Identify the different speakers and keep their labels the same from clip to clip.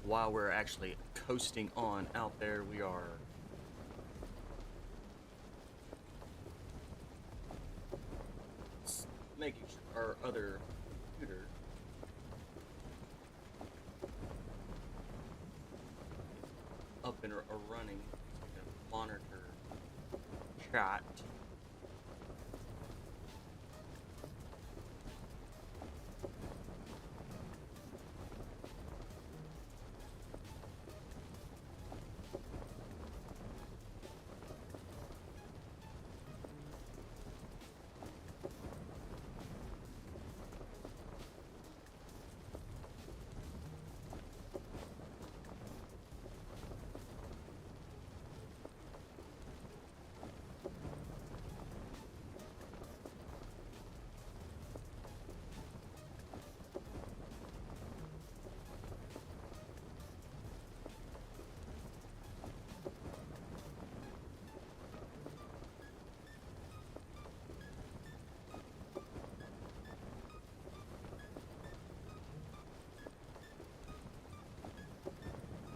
Speaker 1: while we're actually coasting on out there, we are making sure our other computer up and running. We can monitor chat.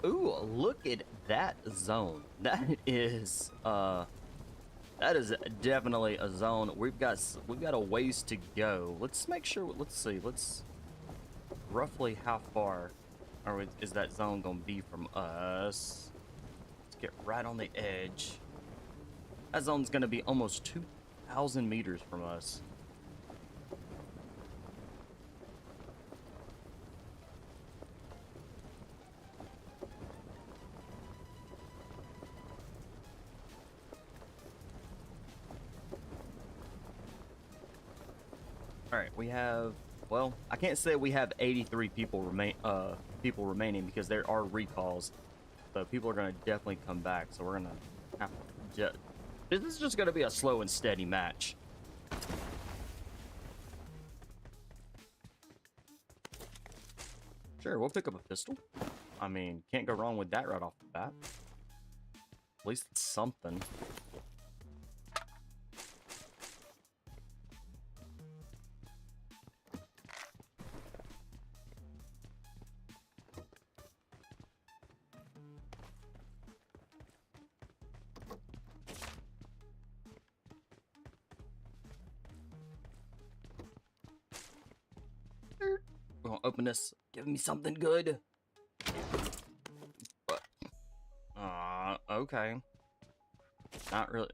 Speaker 1: Ooh, look at that zone. That is definitely a zone. We've got a ways to go. Let's make sure. Let's see. Let's roughly how far is that zone gonna be from us? Let's get right on the edge. That zone's gonna be almost 2,000 meters from us. All right, we have, well, I can't say we have 83 people remaining because there are recalls. So people are going to definitely come back. So we're going to have to this is just going to be a slow and steady match. Sure, we'll pick up a pistol. I mean, can't go wrong with that right off the bat. At least it's something. We're gonna open this. Give me something good. Okay. Not really.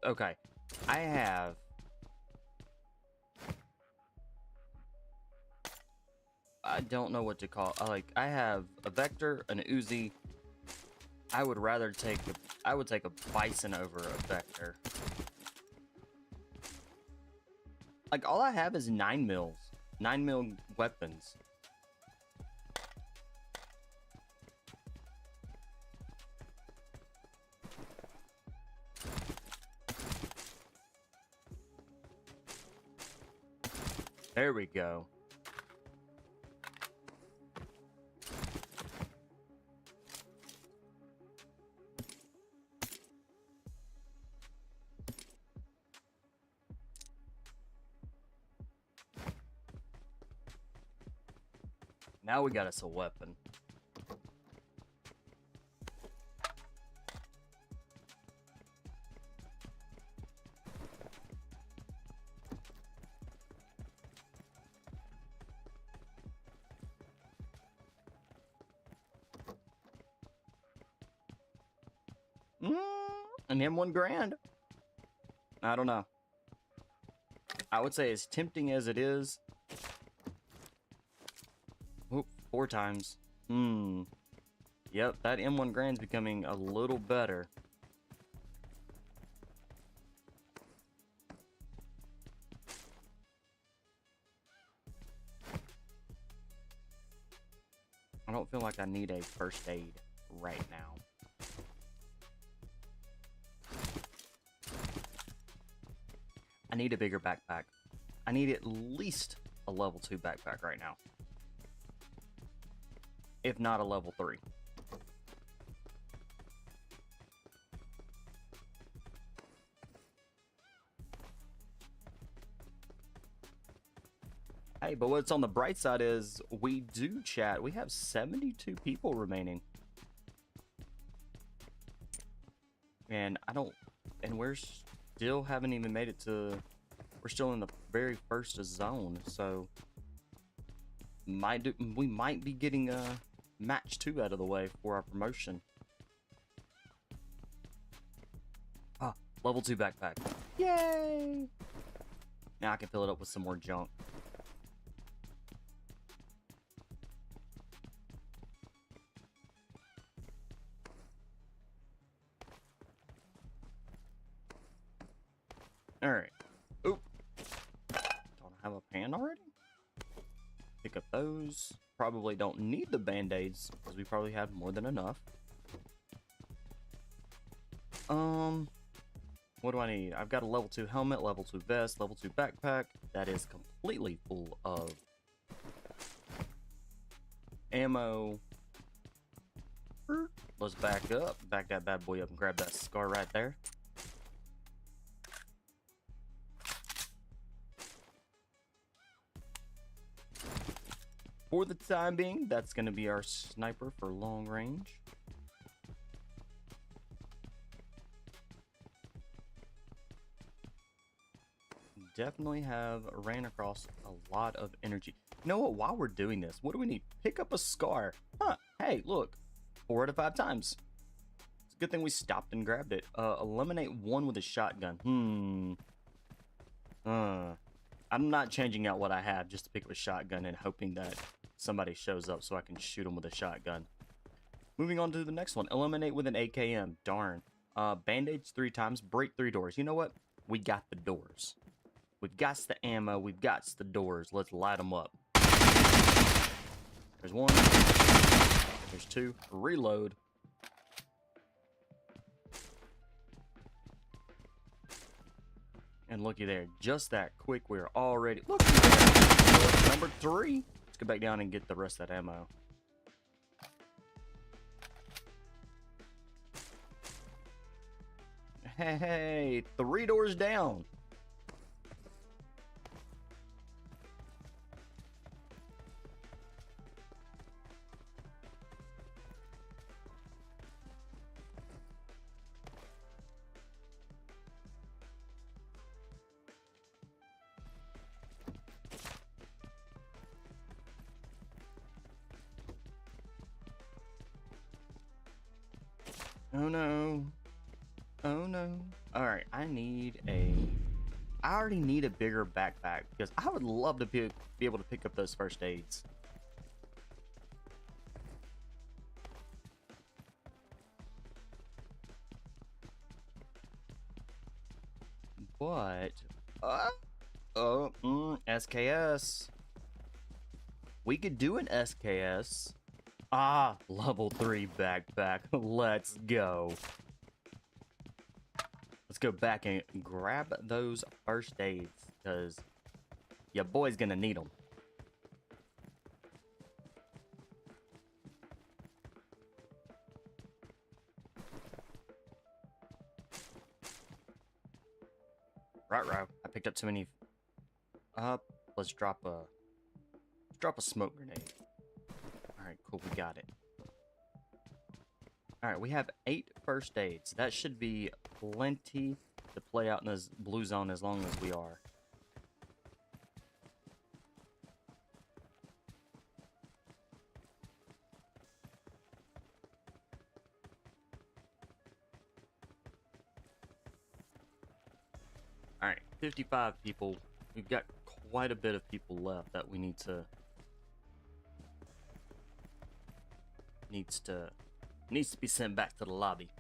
Speaker 1: Okay. I have... I don't know what to call... I have a Vector, an Uzi. I would rather take I would take a Bison over a Vector. Like, all I have is 9 mils. 9 mil weapons. There we go. Now we got us a weapon. An M1 Grand? I don't know. I would say as tempting as it is. Oop, 4 times. Yep, that M1 Grand's becoming a little better. I don't feel like I need a first aid right now. I need a bigger backpack. I need at least a level 2 backpack right now. If not a level 3. Hey, but what's on the bright side is we do chat. We have 72 people remaining. And we're still haven't even made it to, we're still in the very first zone. So we might be getting a match 2 out of the way for our promotion. Ah, level 2 backpack. Yay! Now I can fill it up with some more junk. Alright. Oop. Don't I have a pan already? Pick up those. Probably don't need the band-aids because we probably have more than enough. What do I need? I've got a level 2 helmet, level 2 vest, level 2 backpack. That is completely full of ammo. Let's back up. Back that bad boy up and grab that scar right there. For the time being, that's going to be our sniper for long range. Definitely ran across a lot of energy. You know what? While we're doing this, what do we need? Pick up a scar. Huh. Hey, look. 4 out of 5 times. It's a good thing we stopped and grabbed it. Eliminate 1 with a shotgun. I'm not changing out what I have just to pick up a shotgun and hoping that somebody shows up so I can shoot them with a shotgun. Moving on to the next one. Eliminate with an AKM. Darn. Band-aids 3 times. Break 3 doors. You know what? We got the doors. We've got the ammo. We've got the doors. Let's light them up. There's 1. There's 2. Reload. And looky there. Just that quick. We're already... Looky there. Number 3. Let's go back down and get the rest of that ammo. Hey, 3 doors down. Oh no. Oh no. Alright, I already need a bigger backpack because I would love to be able to pick up those first aids. But, SKS. We could do an SKS. Ah, level 3 backpack. Let's go. Let's go back and grab those first aids because your boy's gonna need them. Right. I picked up too many. Let's drop a smoke grenade. Alright, cool, we got it. Alright, we have 8 first aids. That should be plenty to play out in this blue zone as long as we are. Alright, 55 people. We've got quite a bit of people left that we need to... Needs to be sent back to the lobby.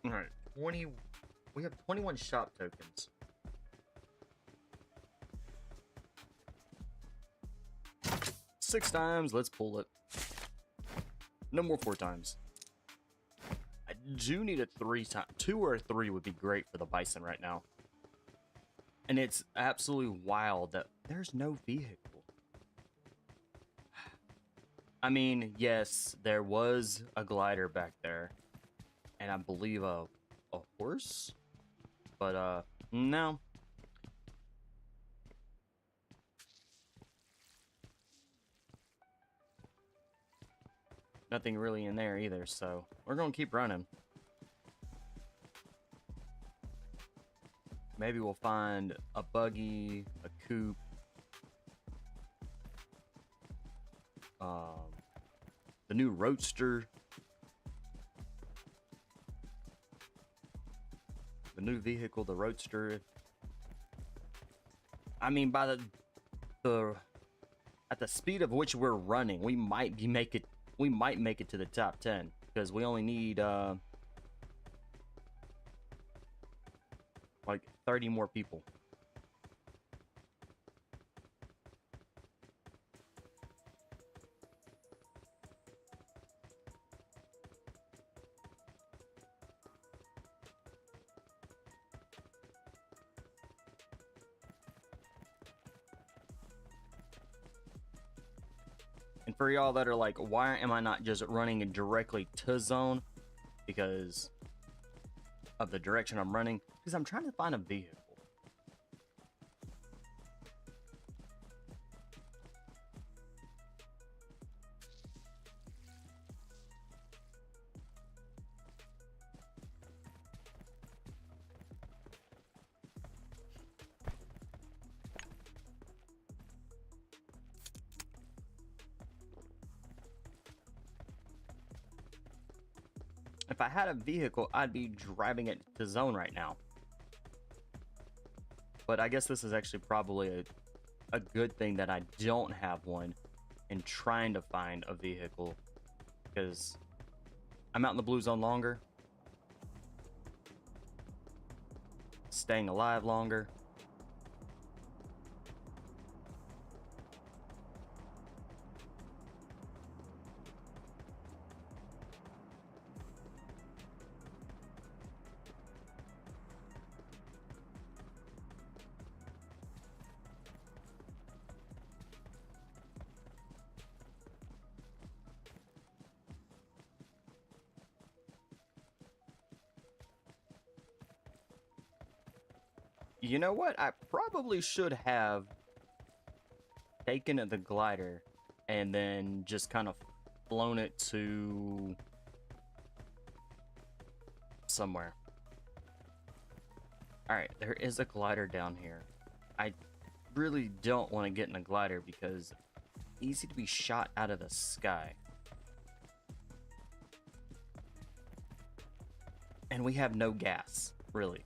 Speaker 1: All right, 20. We have 21 shop tokens. Six times. Let's pull it. No more 4 times. I do need a 3 time. 2 or a 3 would be great for the bison right now. And it's absolutely wild that there's no vehicle. I mean, yes, there was a glider back there. And I believe a horse? But, no. Nothing really in there either, so we're gonna keep running. Maybe we'll find a buggy, a coupe, the new roadster, the new vehicle, the roadster. I mean, by at the speed of which we're running, we might make it to the top 10 because we only need like 30 more people. And for y'all that are like, why am I not just running directly to zone? Because of the direction I'm running. Because I'm trying to find a vehicle. If I had a vehicle, I'd be driving it to zone right now. But I guess this is actually probably a good thing that I don't have one and trying to find a vehicle because I'm out in the blue zone longer, staying alive longer. You know what? I probably should have taken the glider and then just kind of flown it to somewhere. Alright, there is a glider down here. I really don't want to get in a glider because it's easy to be shot out of the sky. And we have no gas, really.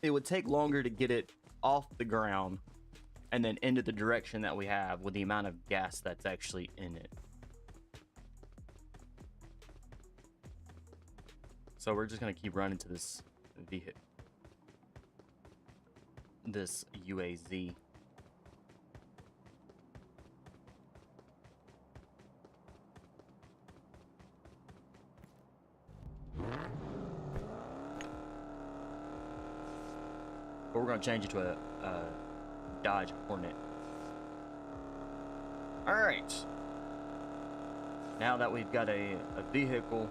Speaker 1: It would take longer to get it off the ground and then into the direction that we have with the amount of gas that's actually in it. So we're just gonna keep running to this vehicle, this UAZ. But we're gonna change it to a Dodge Hornet. All right. Now that we've got a vehicle,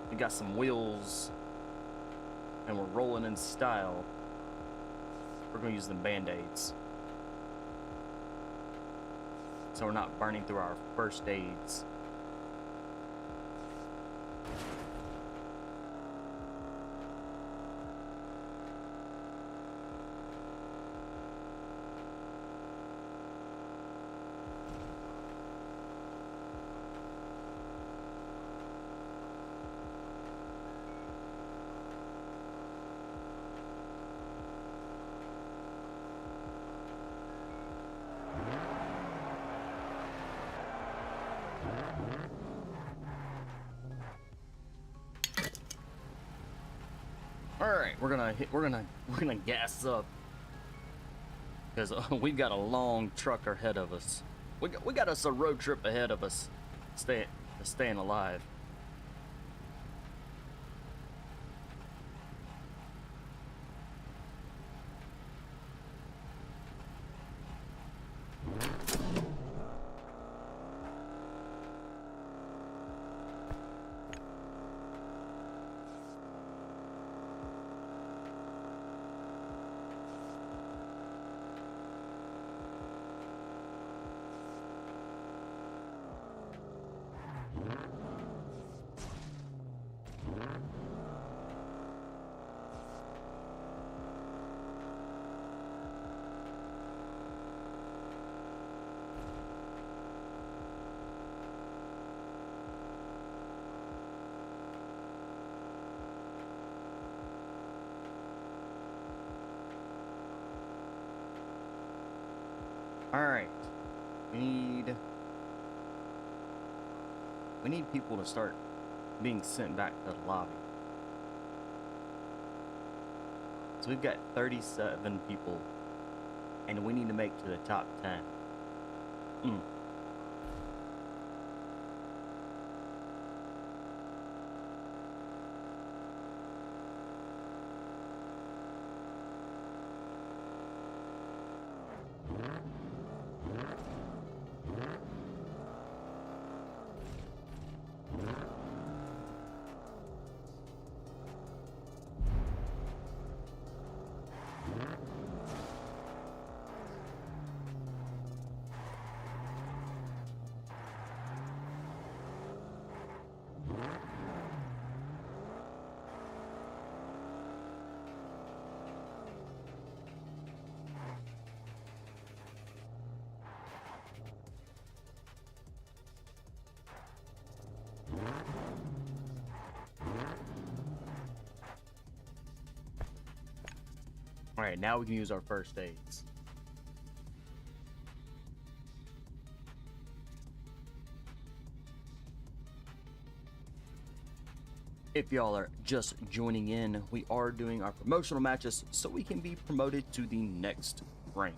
Speaker 1: we got some wheels, and we're rolling in style, we're gonna use the Band-Aids. So we're not burning through our first aids. All right, we're gonna gas up because we've got a long truck ahead of us. We got us a road trip ahead of us, staying alive. All right, we need people to start being sent back to the lobby. So we've got 37 people, and we need to make to the top 10. All right, now we can use our first aids. If y'all are just joining in, we are doing our promotional matches so we can be promoted to the next rank.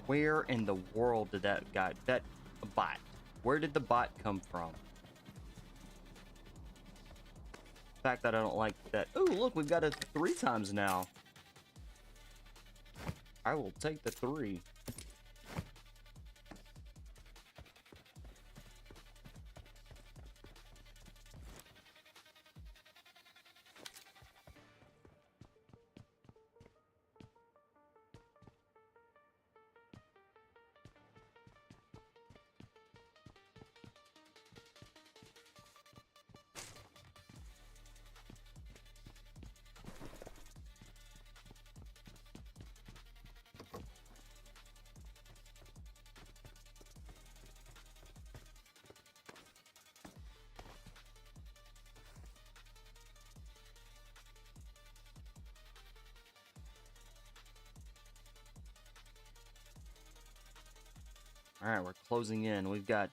Speaker 1: Where in the world did that bot, where did the bot come from? The fact that I don't like that. Oh, look, we've got it 3 times now. I will take the 3. All right, we're closing in. We've got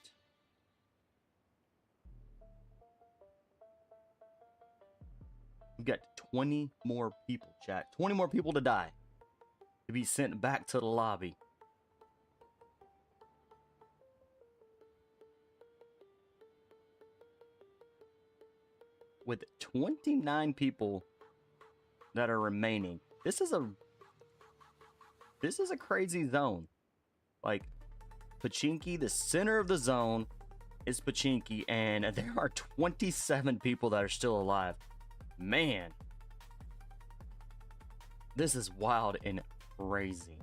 Speaker 1: We've got 20 more people, chat. 20 more people to die. To be sent back to the lobby. With 29 people that are remaining. This is a crazy zone. Like, Pachinki, the center of the zone is Pachinki, and there are 27 people that are still alive. Man, this is wild and crazy.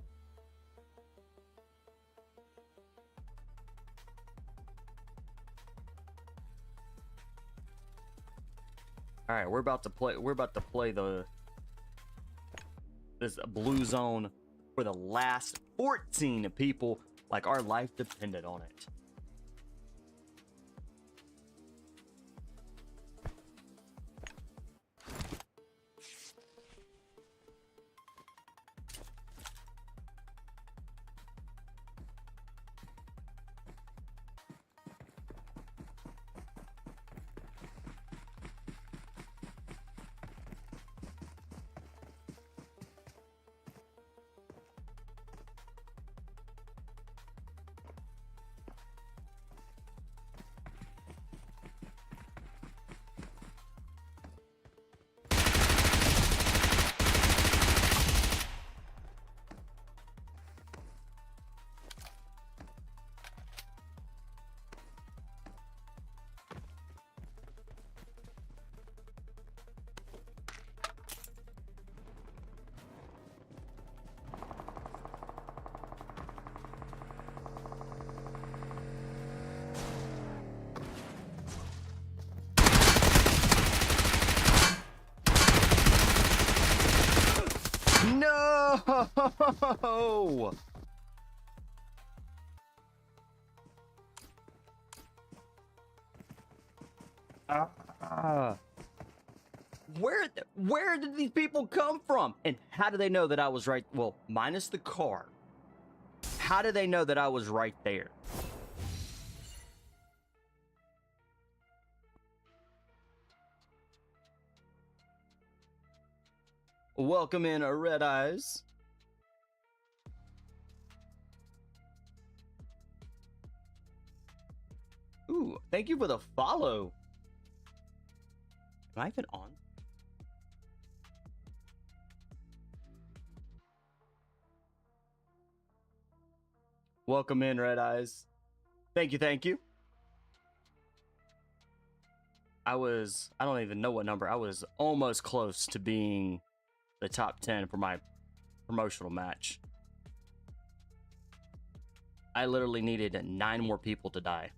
Speaker 1: All right, we're about to play this blue zone for the last 14 people, like our life depended on it. No! Ah. Where did these people come from? And how do they know that I was right? Well, minus the car. How do they know that I was right there? Welcome in, Red Eyes. Ooh, thank you for the follow. Am I even on? Welcome in, Red Eyes. Thank you, thank you. I don't even know what number. I was almost close to being the top 10 for my promotional match. I literally needed 9 more people to die.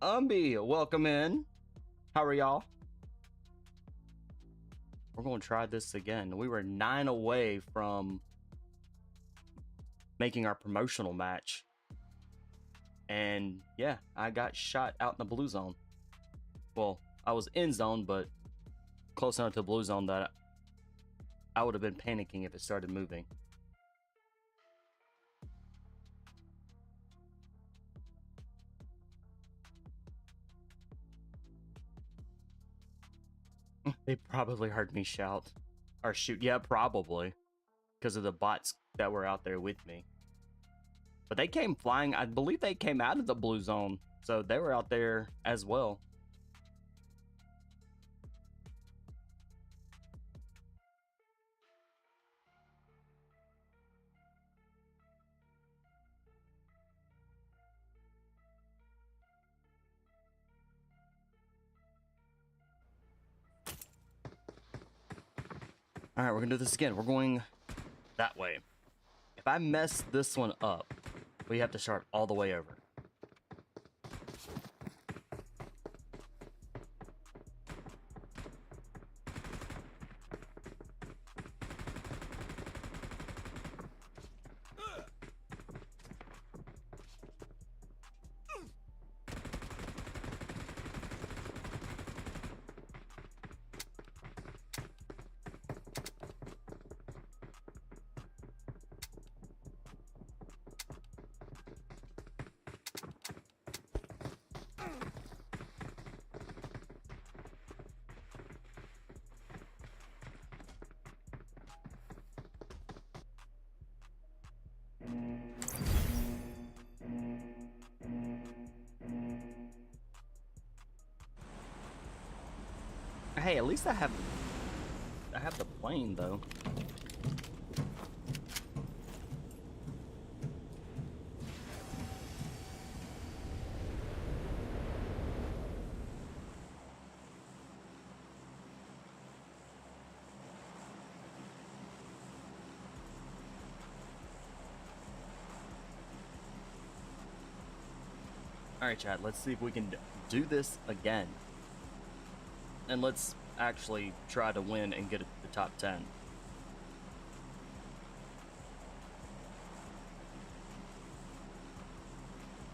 Speaker 1: Welcome in. How are y'all? We're going to try this again. We were 9 away from making our promotional match. And yeah, I got shot out in the blue zone. Well, I was in zone, but close enough to the blue zone that I would have been panicking if it started moving. They probably heard me shout or shoot. Yeah, probably because of the bots that were out there with me. But they came flying. I believe they came out of the blue zone, so they were out there as well. All right, we're gonna do this again. We're going that way. If I mess this one up, we have to start all the way over. Hey, at least I have the plane though. All right, Chad, let's see if we can do this again. And let's actually try to win and get the top 10.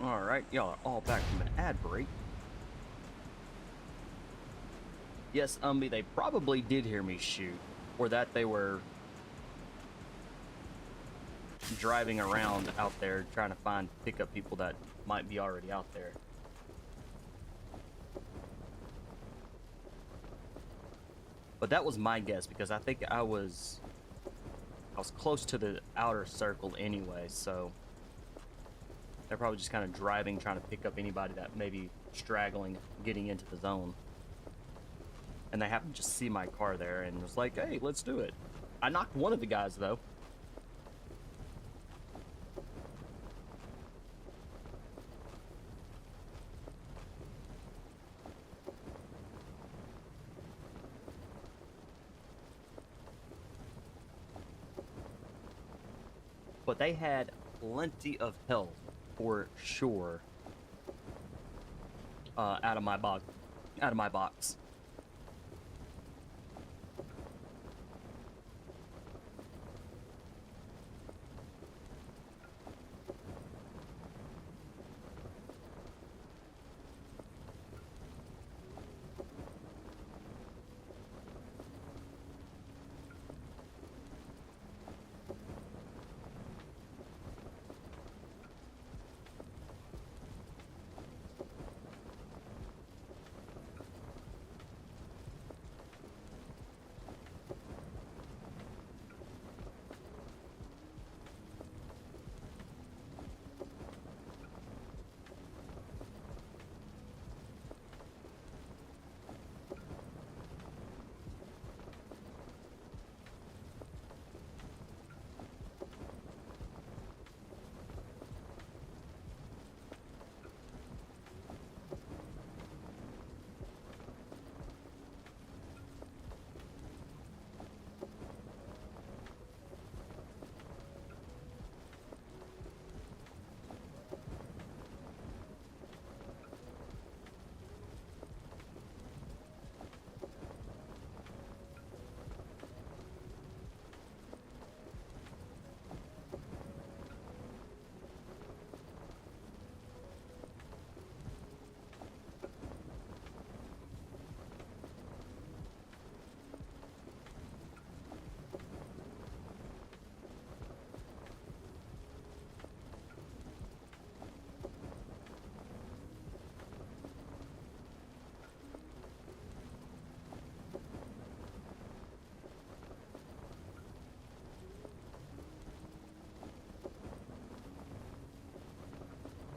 Speaker 1: All right, y'all are all back from an ad break. Yes, they probably did hear me shoot, or that they were driving around out there trying to pick up people that might be already out there. But that was my guess because I think I was close to the outer circle anyway, so they're probably just kind of driving, trying to pick up anybody that may be straggling, getting into the zone. And they happened to just see my car there and was like, hey, let's do it. I knocked one of the guys though. But they had plenty of health for sure out of my box. out of my box.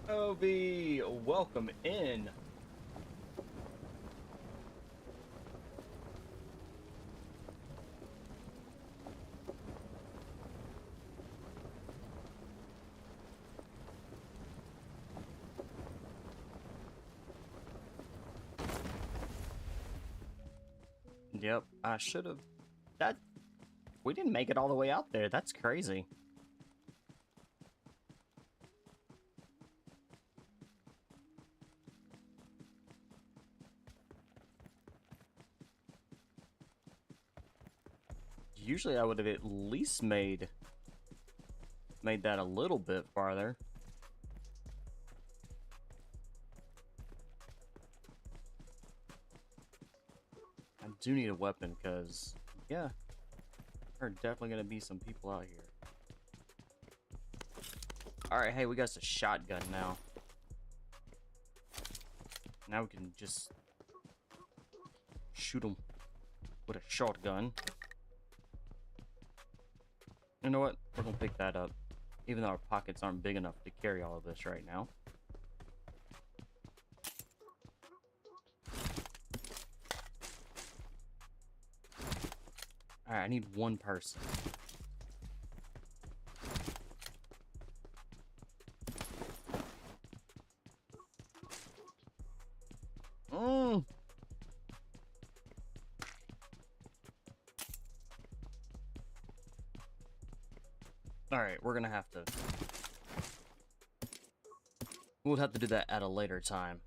Speaker 1: Obi, welcome in. Yep, I should have. That we didn't make it all the way out there. That's crazy. Usually I would have at least made that a little bit farther. I do need a weapon because, yeah, there are definitely going to be some people out here. Alright, hey, we got a shotgun now. Now we can just shoot them with a shotgun. You know what? We're going to pick that up. Even though our pockets aren't big enough to carry all of this right now. Alright, I need one person. Alright, we're gonna have to... We'll have to do that at a later time.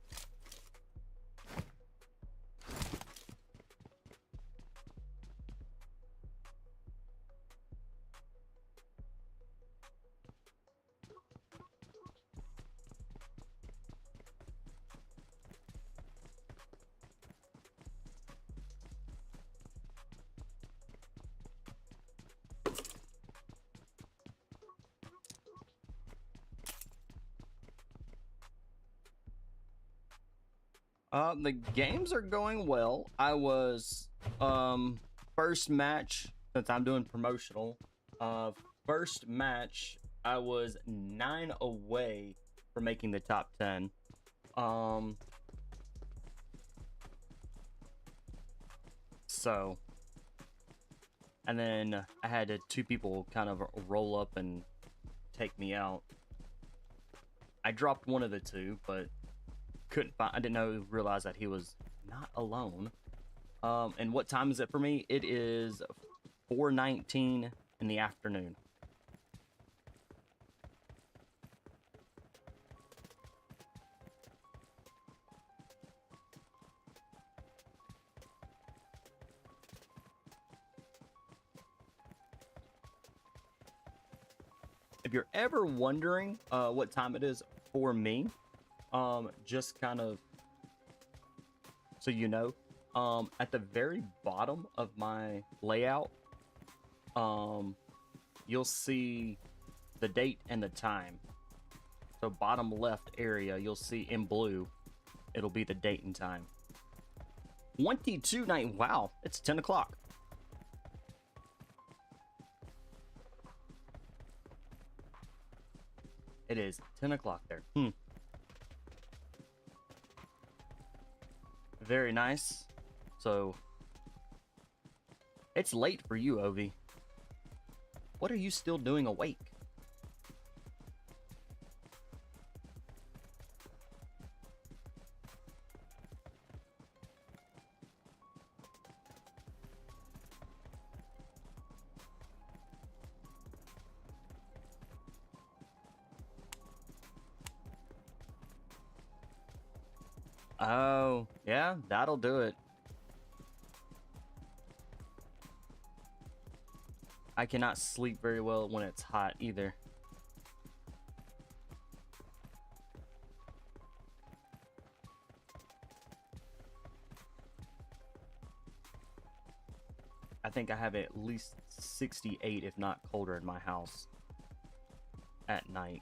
Speaker 1: The games are going well. I was, first match, since I'm doing promotional, first match, I was 9 away from making the top 10. So, and then I had two people kind of roll up and take me out. I dropped one of the two, but couldn't find, I didn't realize that he was not alone. And what time is it for me? It is 4:19 in the afternoon. if you're ever wondering what time it is for me, just kind of so you know, at the very bottom of my layout, you'll see the date and the time. So bottom left area, you'll see in blue, it'll be the date and time. 22:09. Wow, it's 10 o'clock. It is 10 o'clock there. Very nice. So it's late for you, Ovi. What are you still doing awake? Oh, yeah, that'll do it. I cannot sleep very well when it's hot either. I think I have at least 68, if not colder, in my house at night.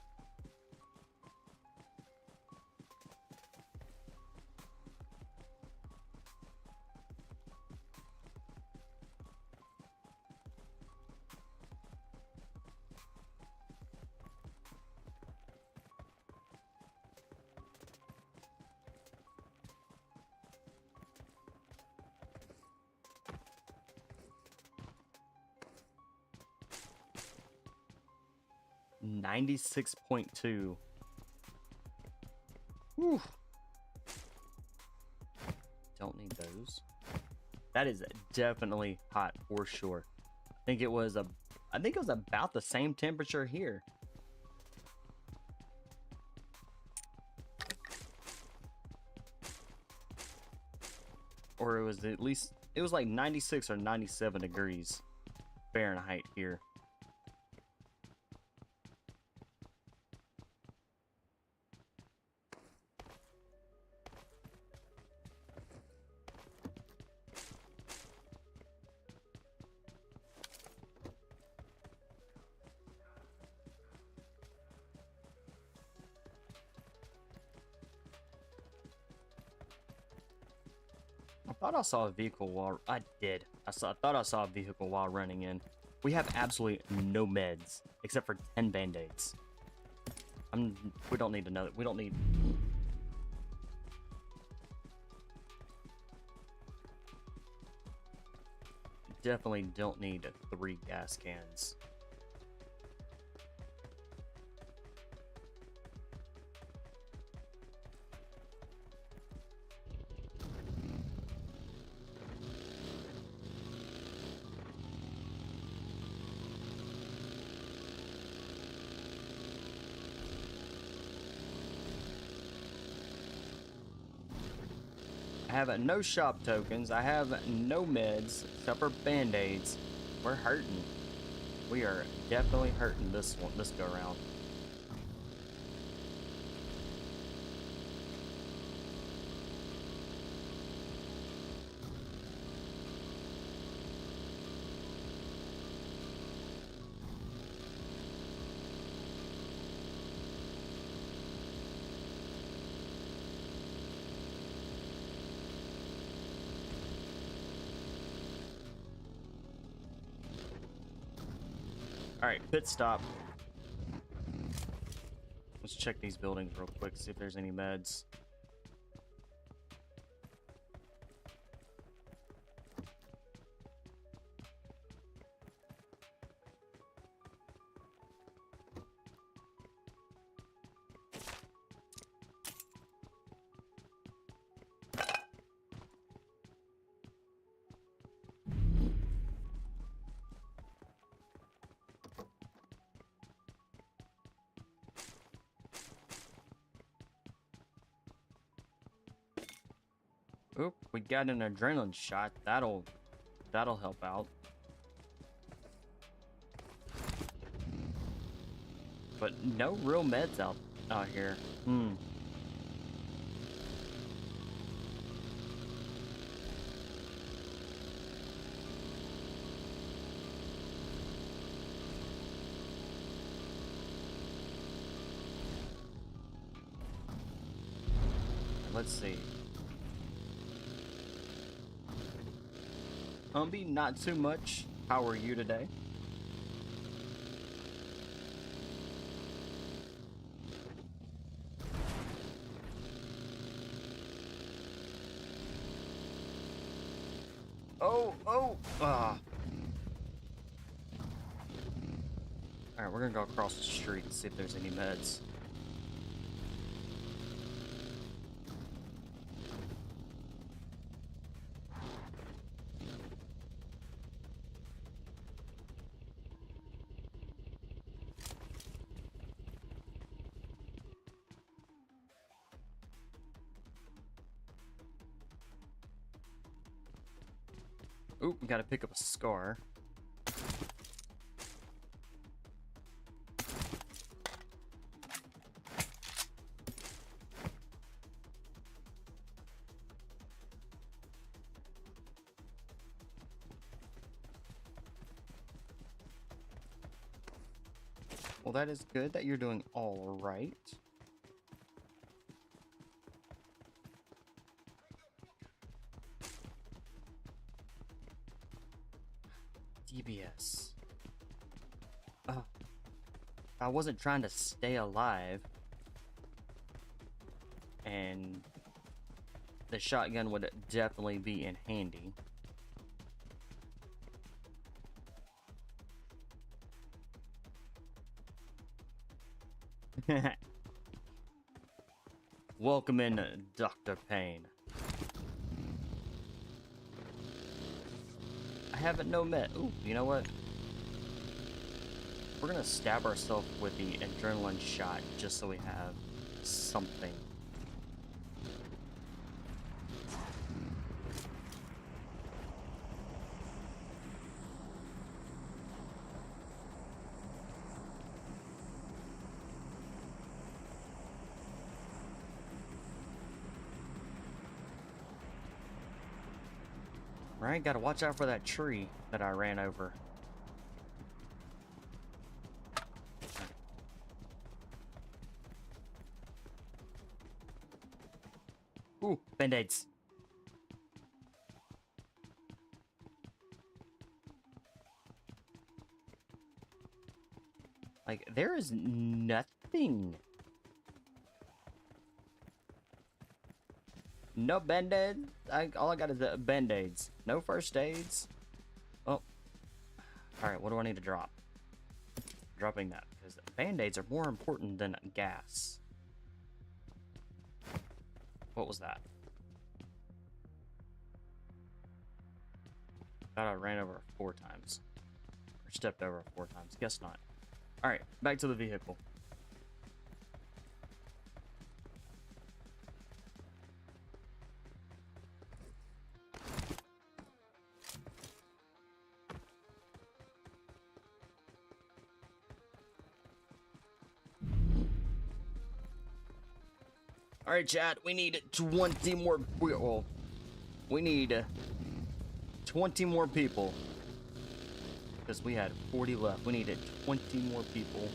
Speaker 1: $96.2. Whew. Don't need those. That is definitely hot for sure. I think it was about the same temperature here. Or it was like 96 or 97 degrees Fahrenheit here. I thought I saw a vehicle while I thought I saw a vehicle while running in. We have absolutely no meds except for 10 band-aids. We don't need another. We don't need. Definitely don't need 3 gas cans. I have no shop tokens. I have no meds except for band-aids. We're hurting. We are definitely hurting this go around. All right, pit stop. Let's check these buildings real quick, see if there's any meds. Oop, we got an adrenaline shot. That'll help out. But no real meds out here. Hmm. Let's see. Humby, not too much. How are you today? Oh! Ah. Alright, we're gonna go across the street and see if there's any meds. Oop, we gotta pick up a scar. Well, that is good that you're doing all right. DBS. I wasn't trying to stay alive, and the shotgun would definitely be in handy. Welcome in, Dr. Payne. I haven't no met. Ooh, you know what? We're gonna stab ourselves with the adrenaline shot just so we have something. Right, gotta watch out for that tree that I ran over. Ooh, band-aids. Like, there is nothing. No band-aids. All I got is band-aids. No first aids. Oh. Alright, what do I need to drop? Dropping that, because band-aids are more important than gas. What was that? Thought I ran over 4 times. Or stepped over 4 times. Guess not. Alright, back to the vehicle. Alright, chat, we need 20 more. Well, we need 20 more people. Because we had 40 left. We needed 20 more people.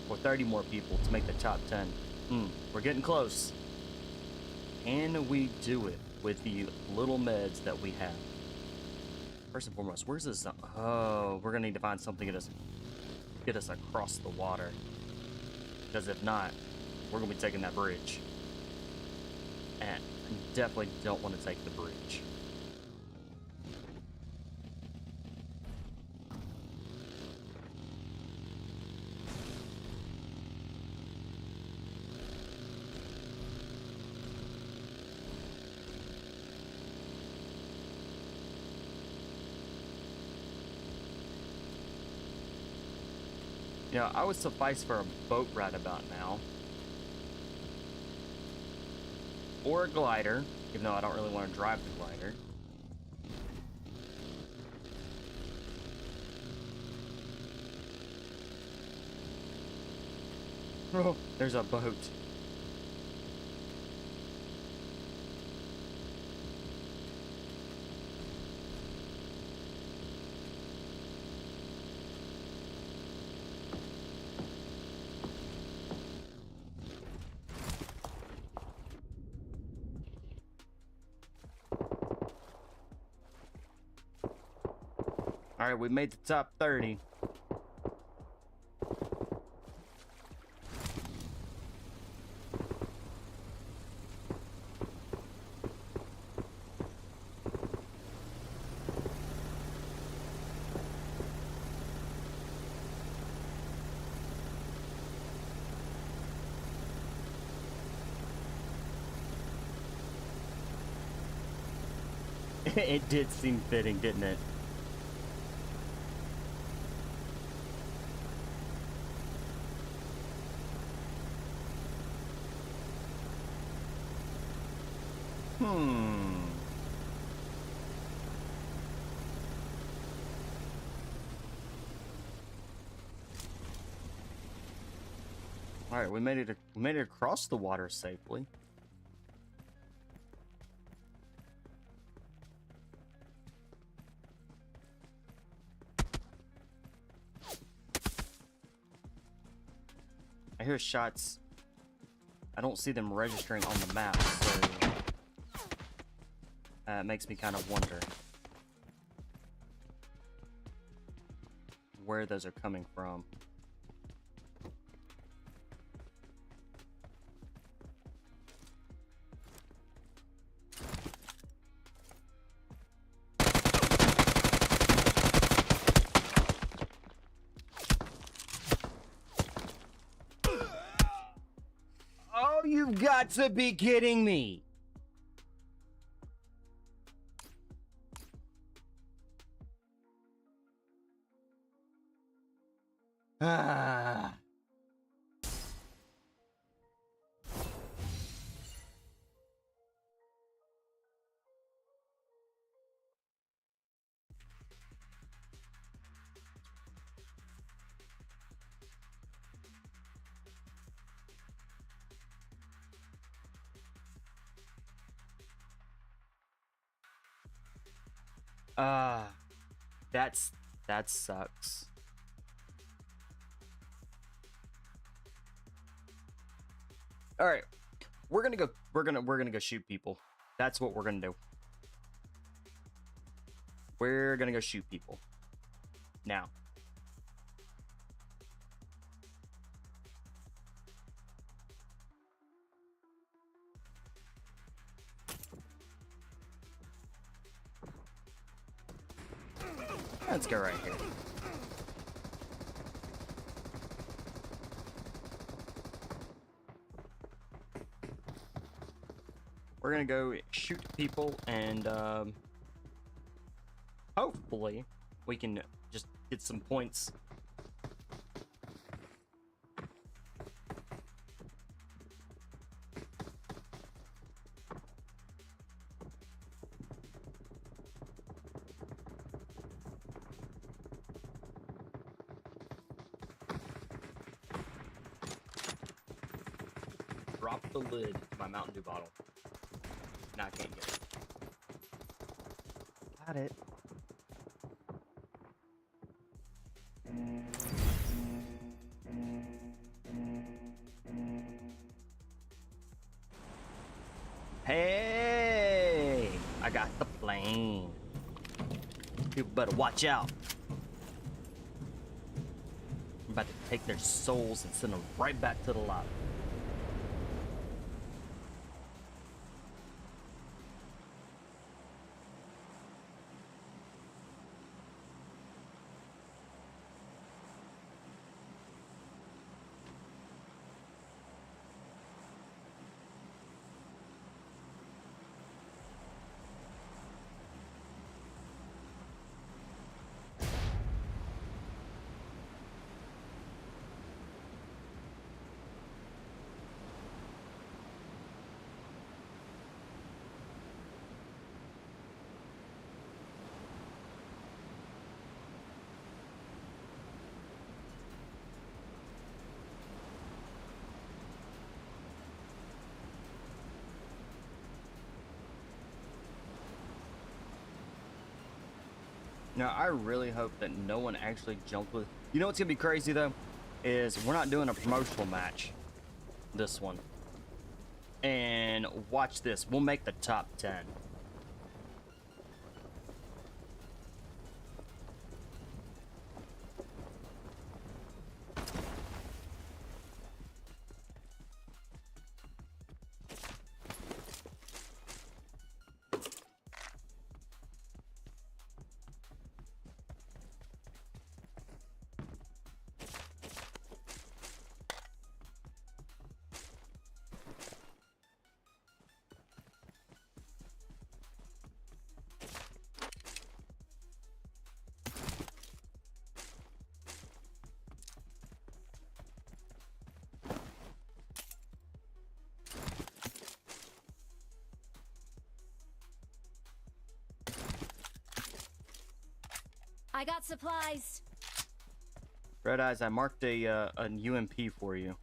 Speaker 1: Or 30 more people to make the top 10. We're getting close. Can we do it with the little meds that we have? First and foremost, where's this? Oh, we're gonna need to find something to get us across the water. Because if not, we're gonna be taking that bridge. And I definitely don't want to take the bridge. You know, I would suffice for a boat right about now. Or a glider, even though I don't really want to drive the glider. Oh, there's a boat. All right, we made the top 30. It did seem fitting, didn't it? All right, we made it across the water safely. I hear shots. I don't see them registering on the map, so it makes me kind of wonder where those are coming from. Oh, you've got to be kidding me! Ah. That sucks. All right, we're gonna go shoot people. That's what we're gonna do. We're gonna go shoot people now. Let's go right here. We're gonna go shoot people, and hopefully we can just get some points. Drop the lid to my Mountain Dew bottle. Now I can't get it. Got it. Hey! I got the plane. People better watch out. I'm about to take their souls and send them right back to the lobby. Now, I really hope that no one actually jumped with... You know what's going to be crazy, though? Is we're not doing a promotional match. This one. And watch this. We'll make the top 10.
Speaker 2: I got supplies.
Speaker 1: Red Eyes, I marked a UMP for you.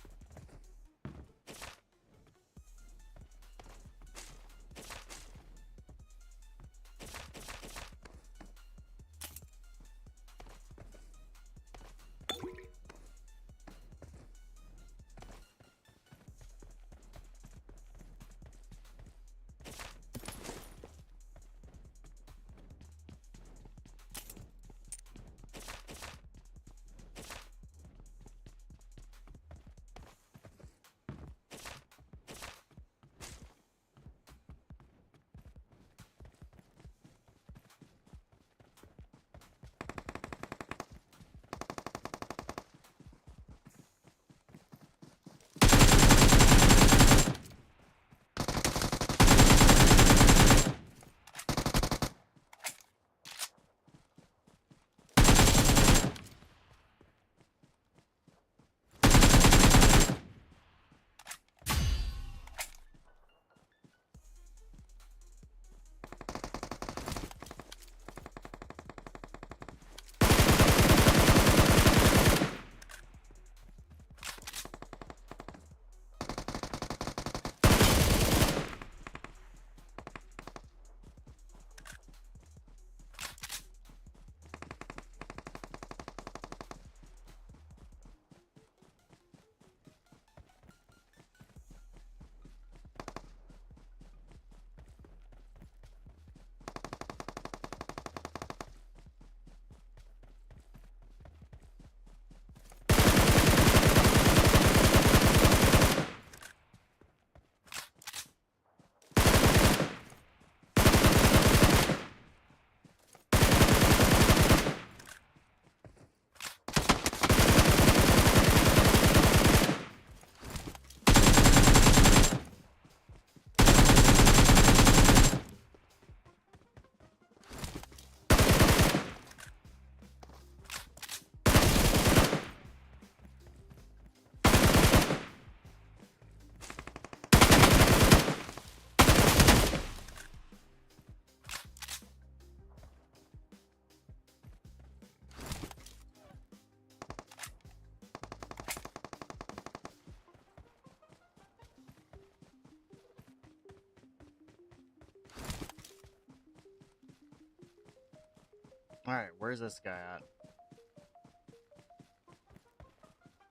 Speaker 1: Alright, where's this guy at?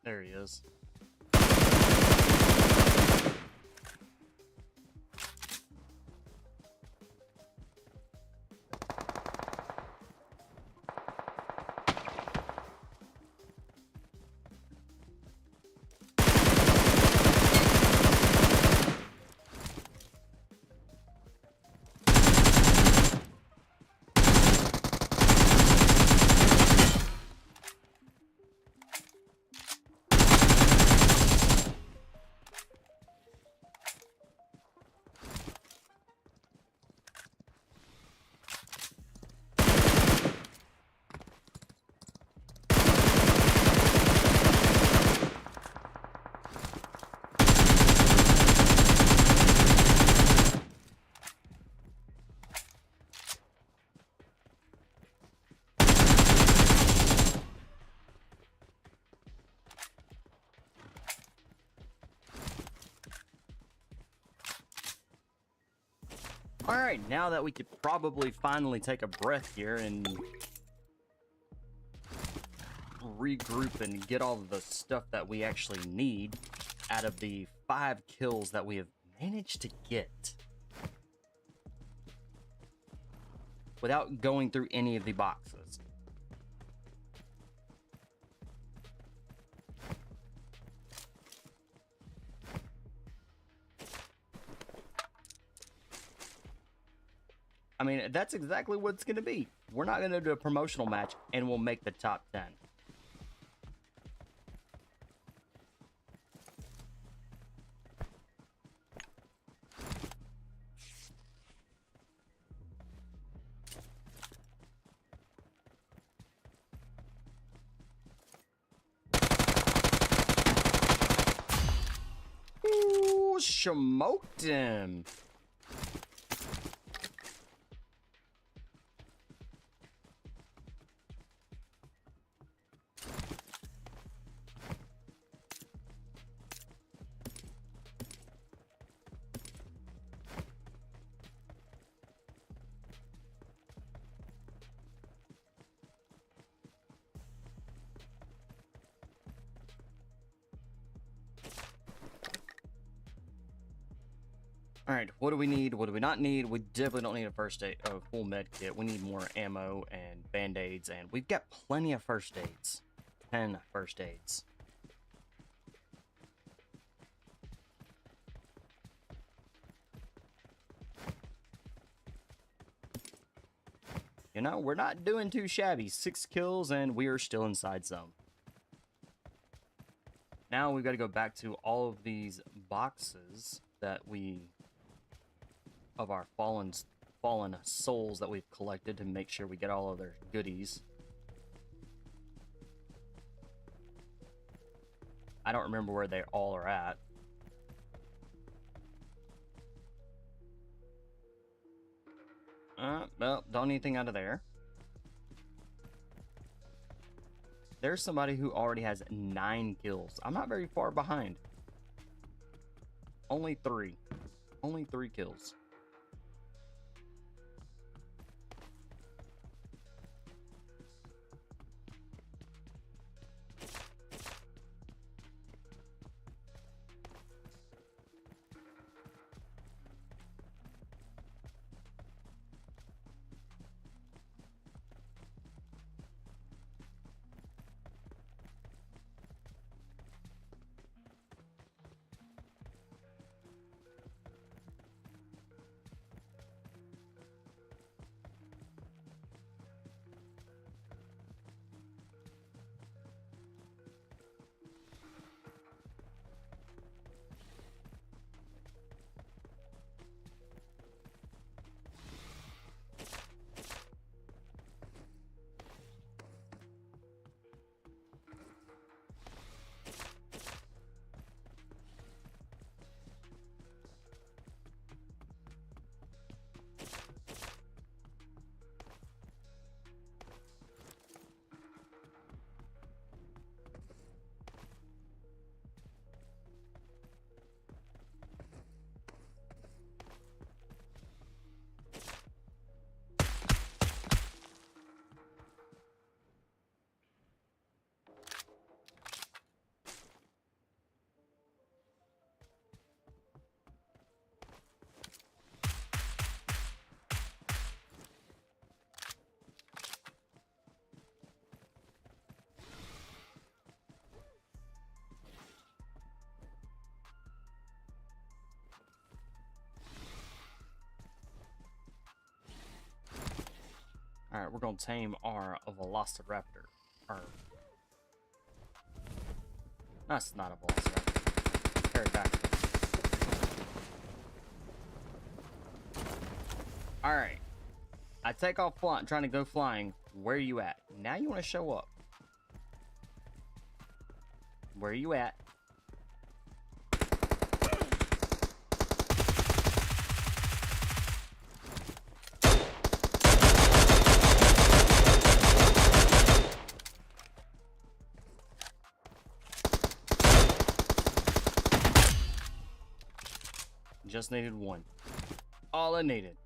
Speaker 1: There he is. Alright, now that we could probably finally take a breath here and regroup and get all of the stuff that we actually need out of the 5 kills that we have managed to get without going through any of the boxes. I mean, that's exactly what it's going to be. We're not going to do a promotional match and we'll make the top 10. Ooh, smoked him. Alright, what do we need? What do we not need? We definitely don't need a first aid, a full med kit. We need more ammo and band-aids, and we've got plenty of first aids. 10 first aids. You know, we're not doing too shabby. 6 kills, and we are still inside zone. Now we've got to go back to all of these boxes that we... of our fallen souls that we've collected to make sure we get all of their goodies. I don't remember where they all are at. Well, don't need anything out of there. There's somebody who already has 9 kills. I'm not very far behind. Only 3. Only 3 kills. Alright, we're gonna tame our Velociraptor. That's not a Velociraptor. Carry it back. Alright. I take off trying to go flying. Where are you at? Now you want to show up. Where are you at? Just needed 1. All I needed.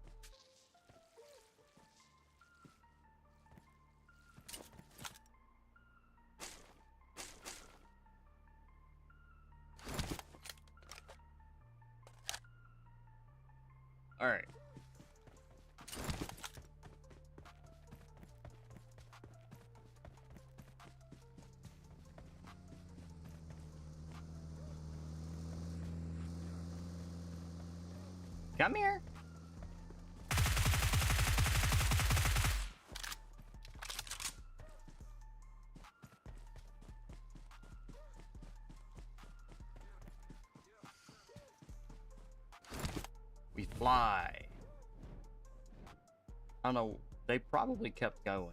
Speaker 1: All right. Come here. We fly. I don't know. They probably kept going.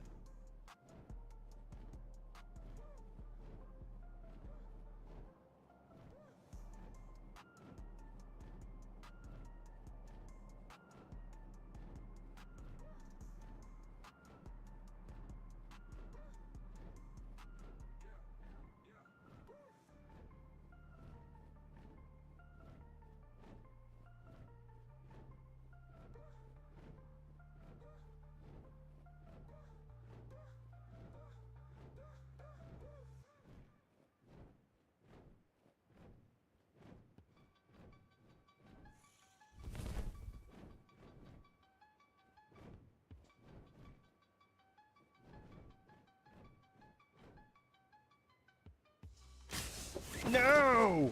Speaker 1: No!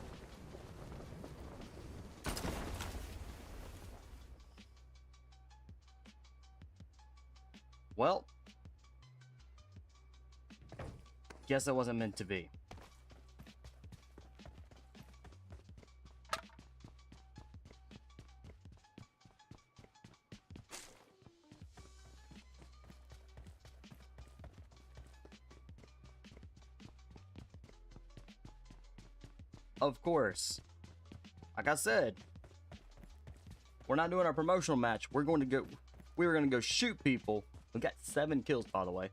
Speaker 1: Well, guess it wasn't meant to be. Of course. Like I said, we're not doing our promotional match. We were going to go shoot people. We got 7 kills, by the way.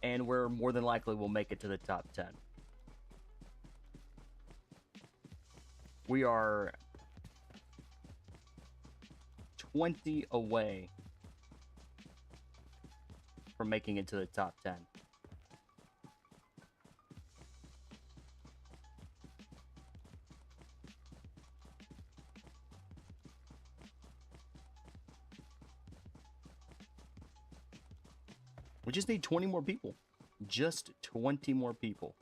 Speaker 1: And we're more than likely will make it to the top 10. We are 20 away from making it to the top 10. We just need 20 more people. Just 20 more people.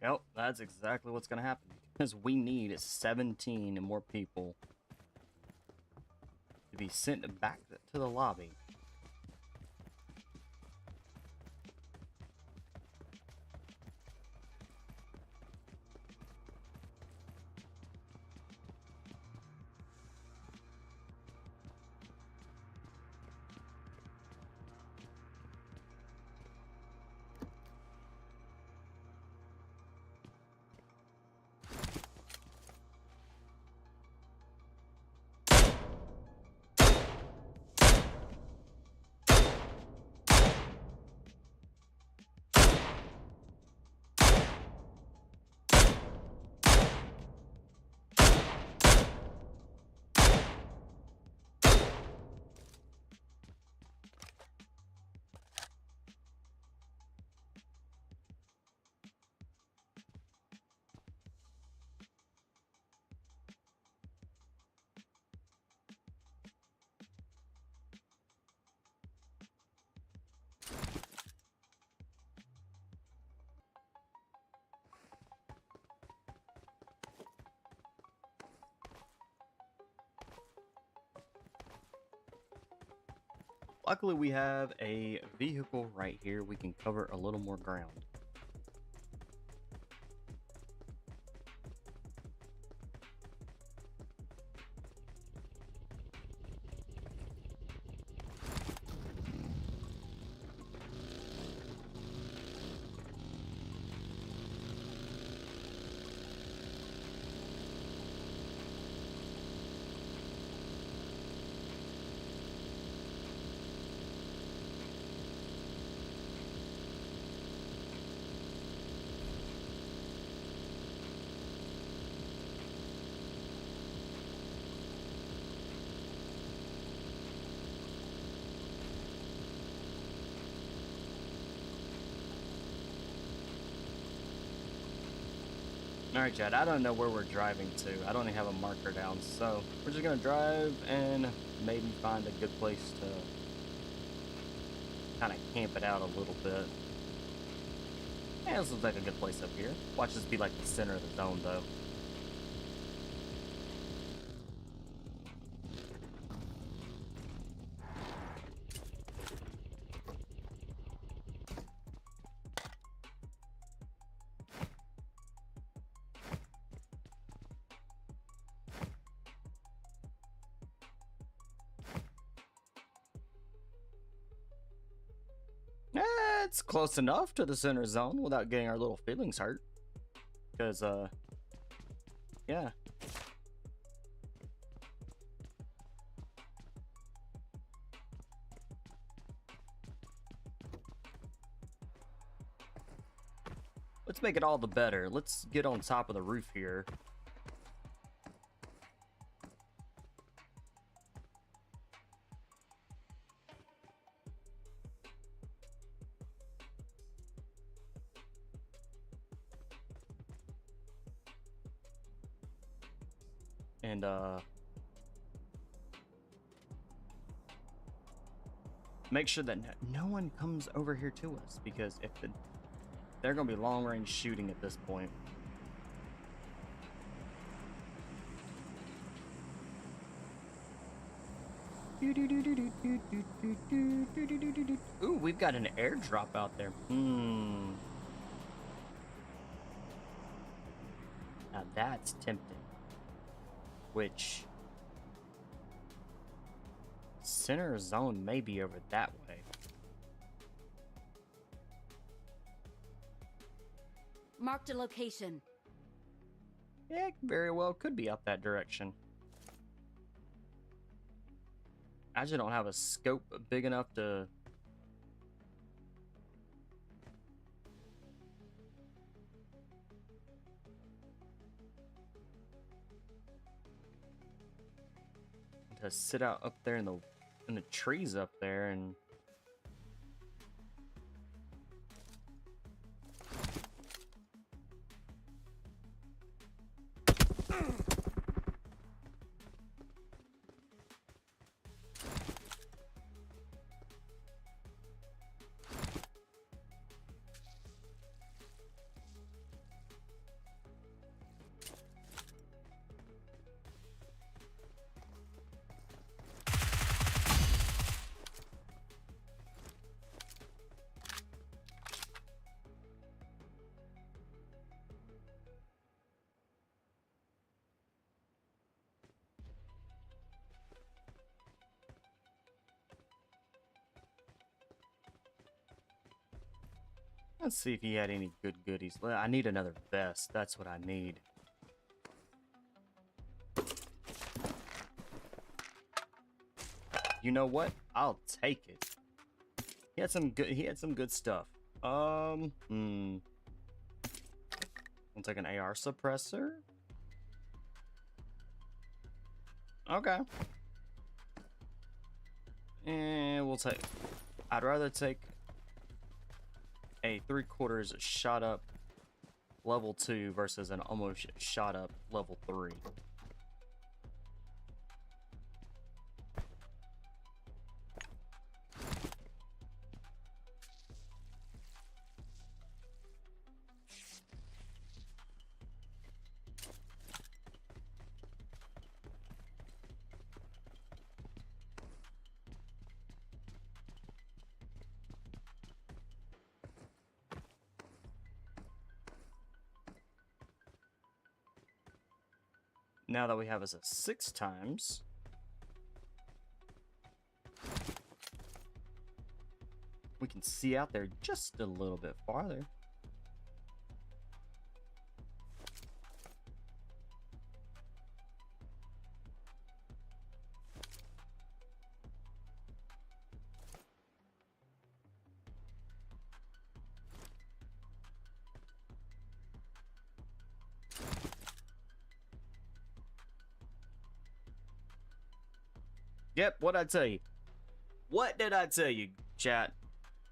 Speaker 1: Yep, that's exactly what's gonna happen. Because we need 17 more people to be sent back to the lobby. Luckily, we have a vehicle right here. We can cover a little more ground. Alright, Chad, I don't know where we're driving to. I don't even have a marker down, so we're just gonna drive and maybe find a good place to kind of camp it out a little bit. Yeah, this looks like a good place up here. Watch this be like the center of the zone, though. It's close enough to the center zone without getting our little feelings hurt. Because, yeah. Let's make it all the better. Let's get on top of the roof here. And, make sure that no one comes over here to us, because if they're gonna be long range shooting at this point. Ooh, we've got an airdrop out there. Now that's tempting. Which center zone may be over that way.
Speaker 2: Marked a location.
Speaker 1: Yeah, it very well could be up that direction. I just don't have a scope big enough to sit out up there in the trees up there and let's see if he had any good goodies. I need another vest. That's what I need. You know what? I'll take it. He had some good stuff. I'll take an AR suppressor. Okay. And we'll take, I'd rather take a 3/4 shot up level 2 versus an almost shot up level 3. Now that we have us at 6 times, we can see out there just a little bit farther. Yep, what'd I tell you? What did I tell you, chat?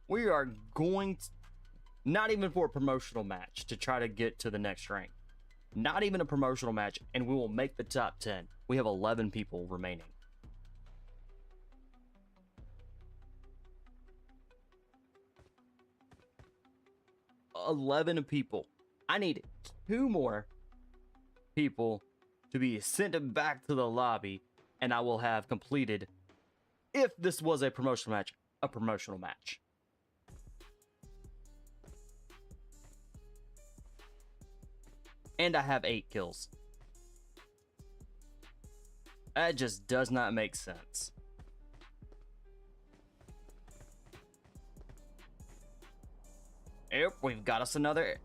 Speaker 1: We are going to, not even for a promotional match to try to get to the next rank. Not even a promotional match, and we will make the top 10. We have 11 people remaining. $11 people. I need 2 more people to be sent back to the lobby, and I will have completed, if this was a promotional match, a promotional match. And I have 8 kills. That just does not make sense. Yep, we've got us another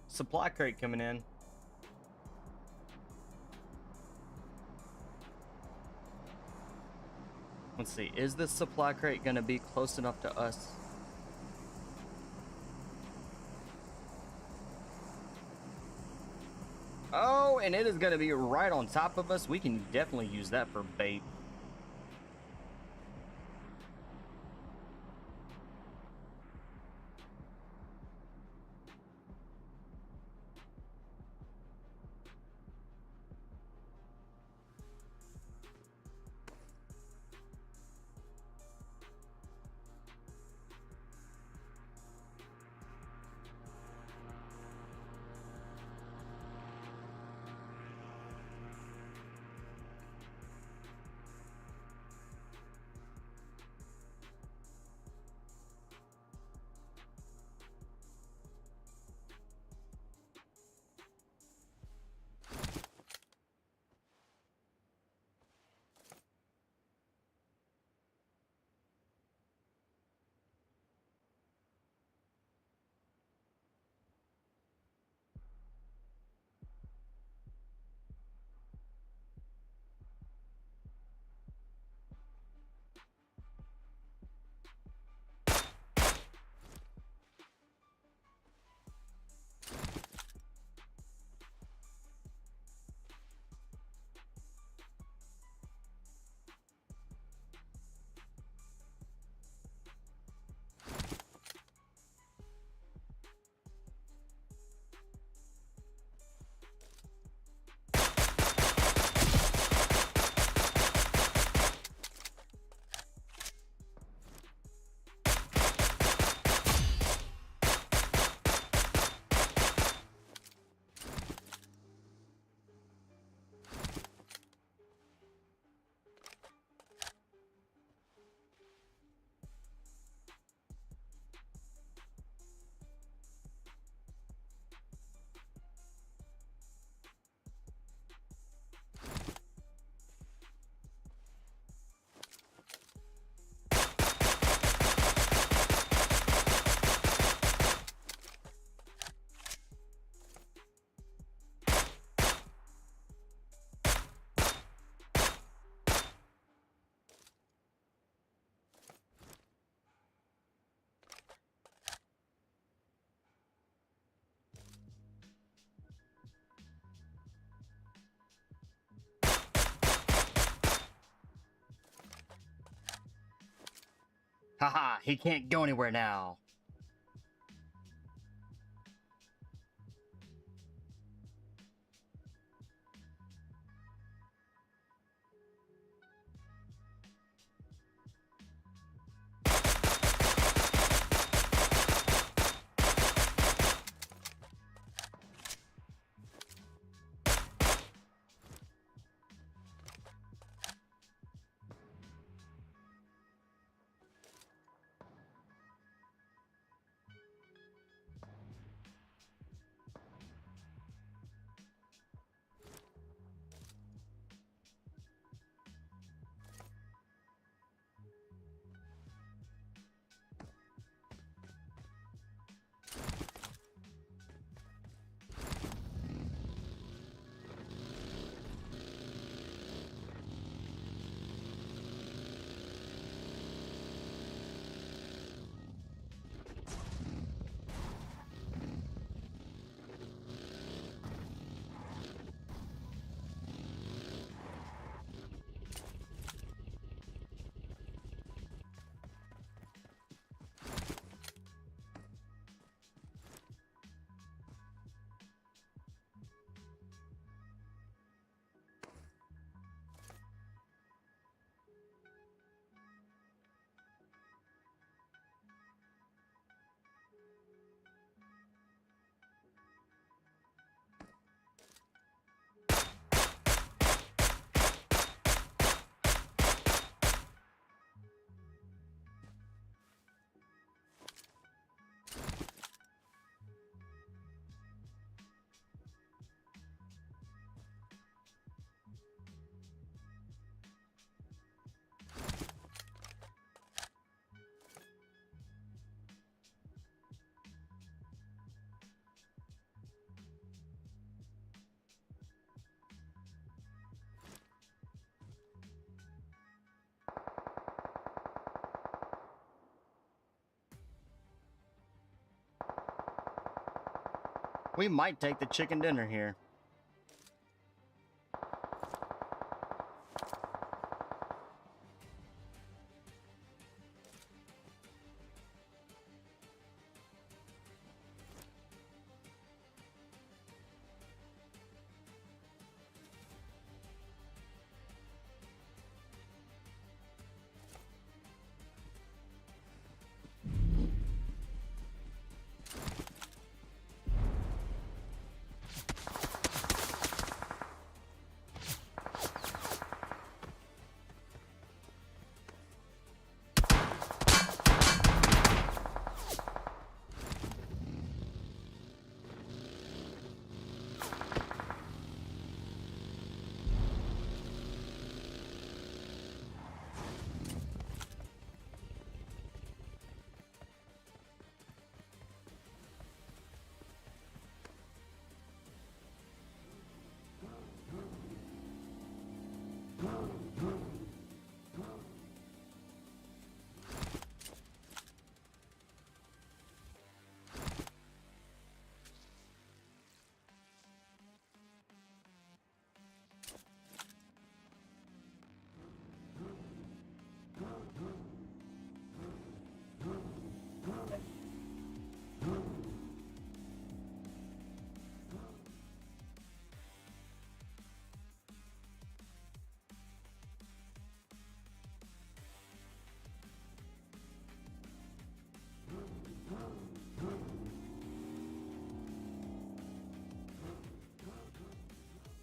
Speaker 1: supply crate coming in. Let's see, is this supply crate gonna be close enough to us? Oh, and it is gonna be right on top of us. We can definitely use that for bait. Haha, he can't go anywhere now. We might take the chicken dinner here.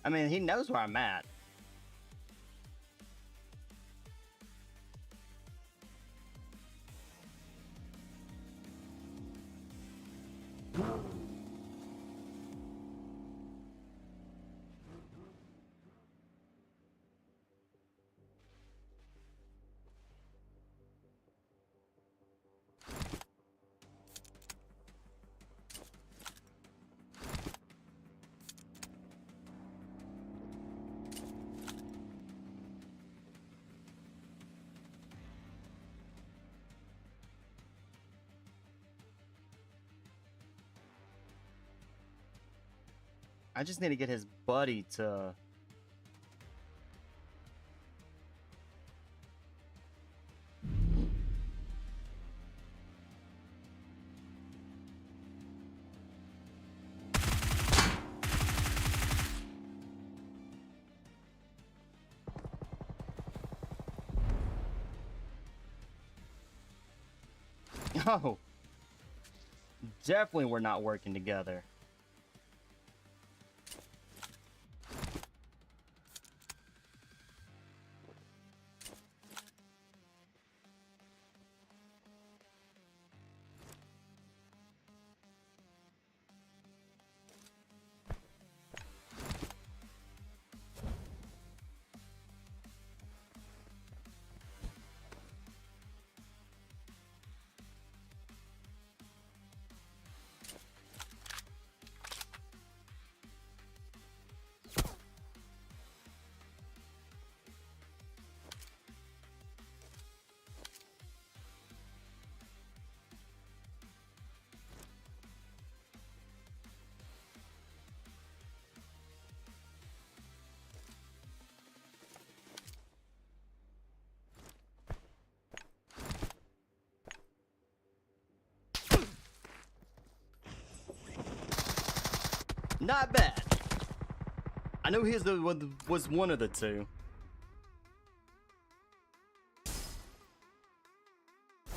Speaker 1: I mean, he knows where I'm at. I just need to get his buddy to... Oh, definitely we're not working together. Not bad. I knew his was one of the two.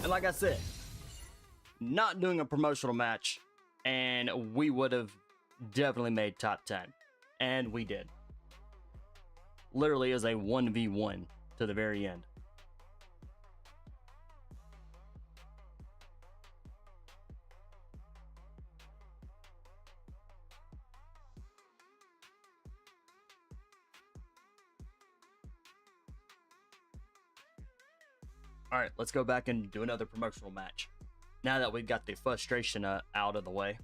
Speaker 1: And like I said, not doing a promotional match, and we would have definitely made top 10. And we did. Literally as a 1v1 to the very end. All right, let's go back and do another promotional match. Now that we've got the frustration out of the way.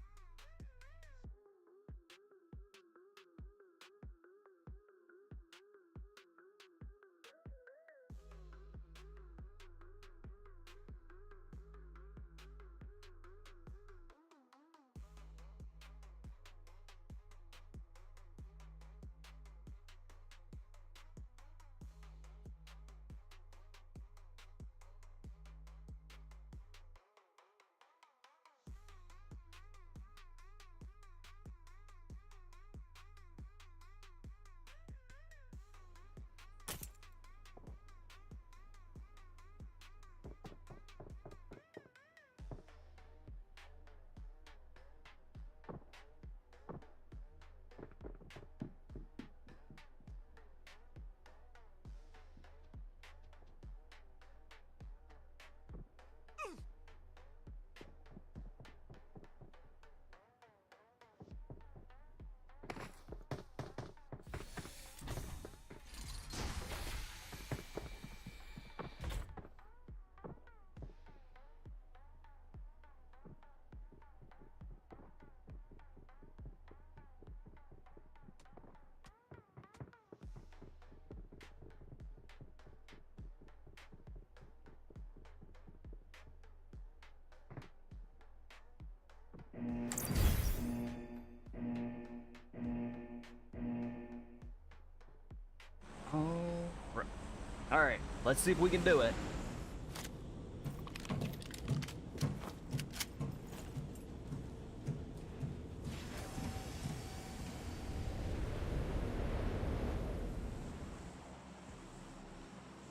Speaker 1: All right, let's see if we can do it.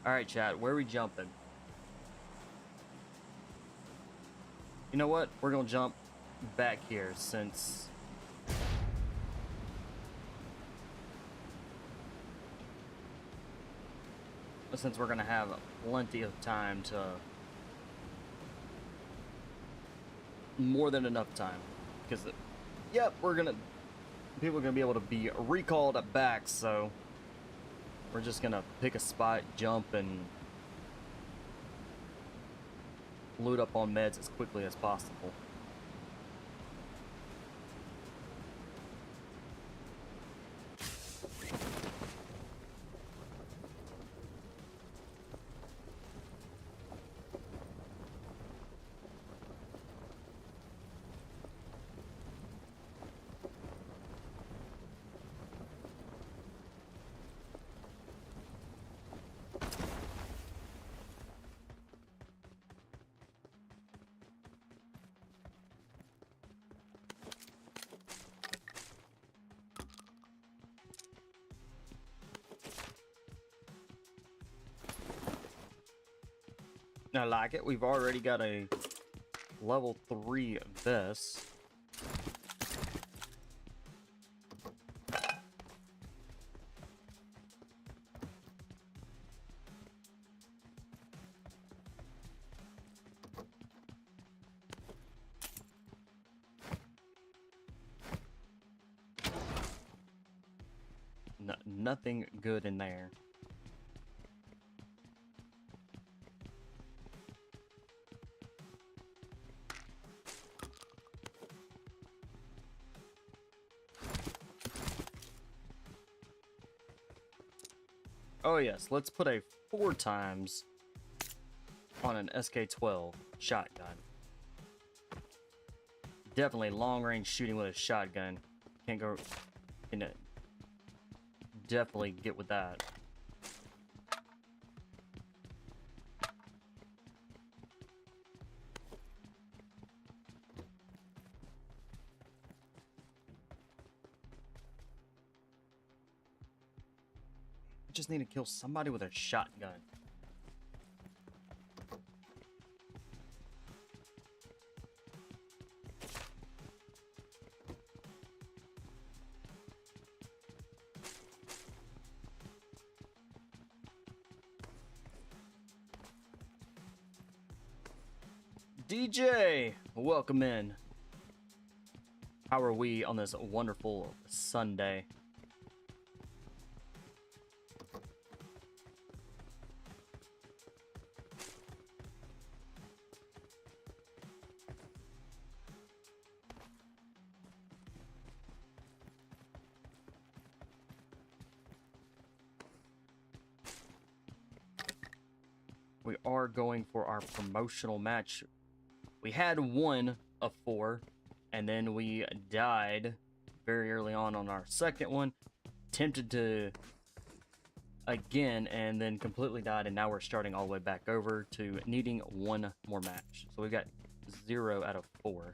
Speaker 1: All right, chat, where are we jumping? You know what? We're gonna jump back here since we're gonna have plenty of time to, more than enough time, because yep, people are gonna be able to be recalled back, so we're just gonna pick a spot, jump, and load up on meds as quickly as possible. I like it. We've already got a level 3 vest. Nothing good in there. Oh yes, let's put a 4 times on an SK-12 shotgun. Definitely long range shooting with a shotgun. Can't go in it. Definitely get with that. Just need to kill somebody with a shotgun. DJ, welcome in. How are we on this wonderful Sunday? We are going for our promotional match. We had 1 of 4, and then we died very early on our second one. Attempted to again, and then completely died, and now we're starting all the way back over to needing 1 more match. So we've got 0 out of 4.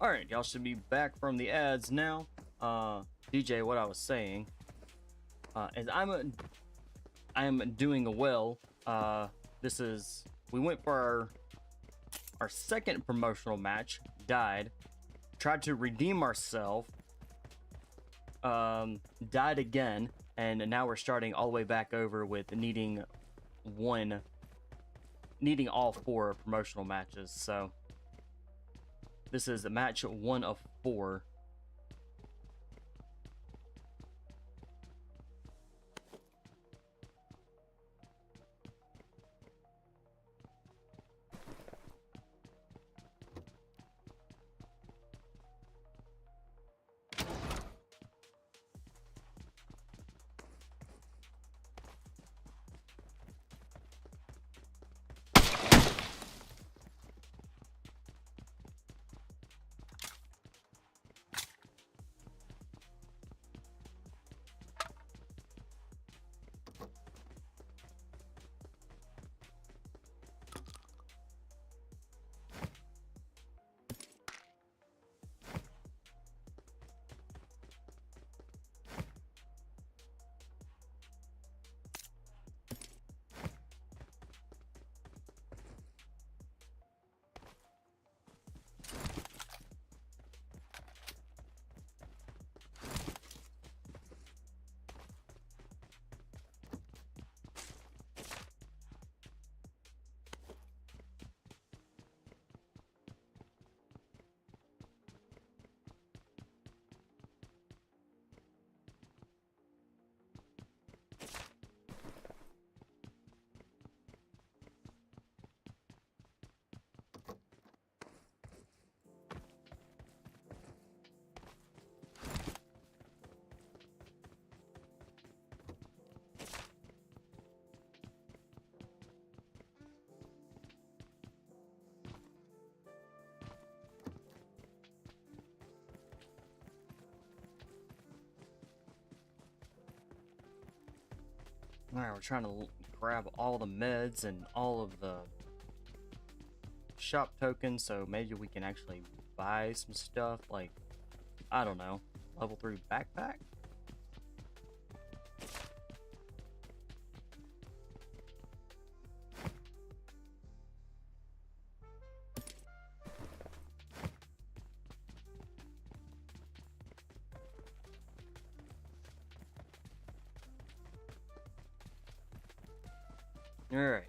Speaker 1: Alright, y'all should be back from the ads now. DJ, what I was saying is I am doing well. We went for our second promotional match, died, tried to redeem ourselves, died again, and now we're starting all the way back over with needing all 4 promotional matches. So this is match 1 of 4. Alright, we're trying to grab all the meds and all of the shop tokens, so maybe we can actually buy some stuff, like, I don't know, level 3 backpack? Alright.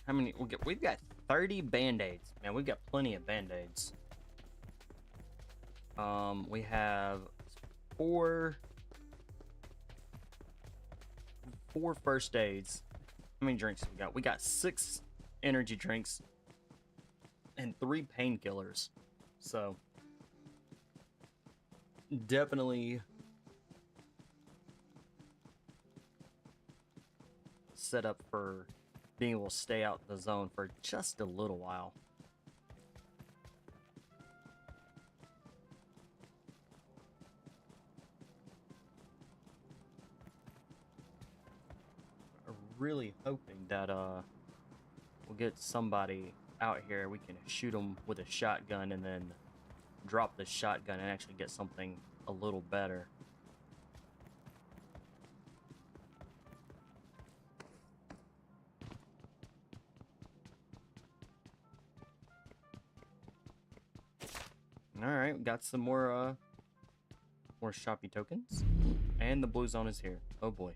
Speaker 1: How many? We've got 30 band-aids. Man, we've got plenty of band-aids. We have four first aids. How many drinks we got? We got 6 energy drinks and 3 painkillers. So definitely set up for being able to stay out the zone for just a little while. I'm really hoping that we'll get somebody out here. We can shoot them with a shotgun and then drop the shotgun and actually get something a little better. All right, got some more shoppy tokens, and the blue zone is here. Oh boy.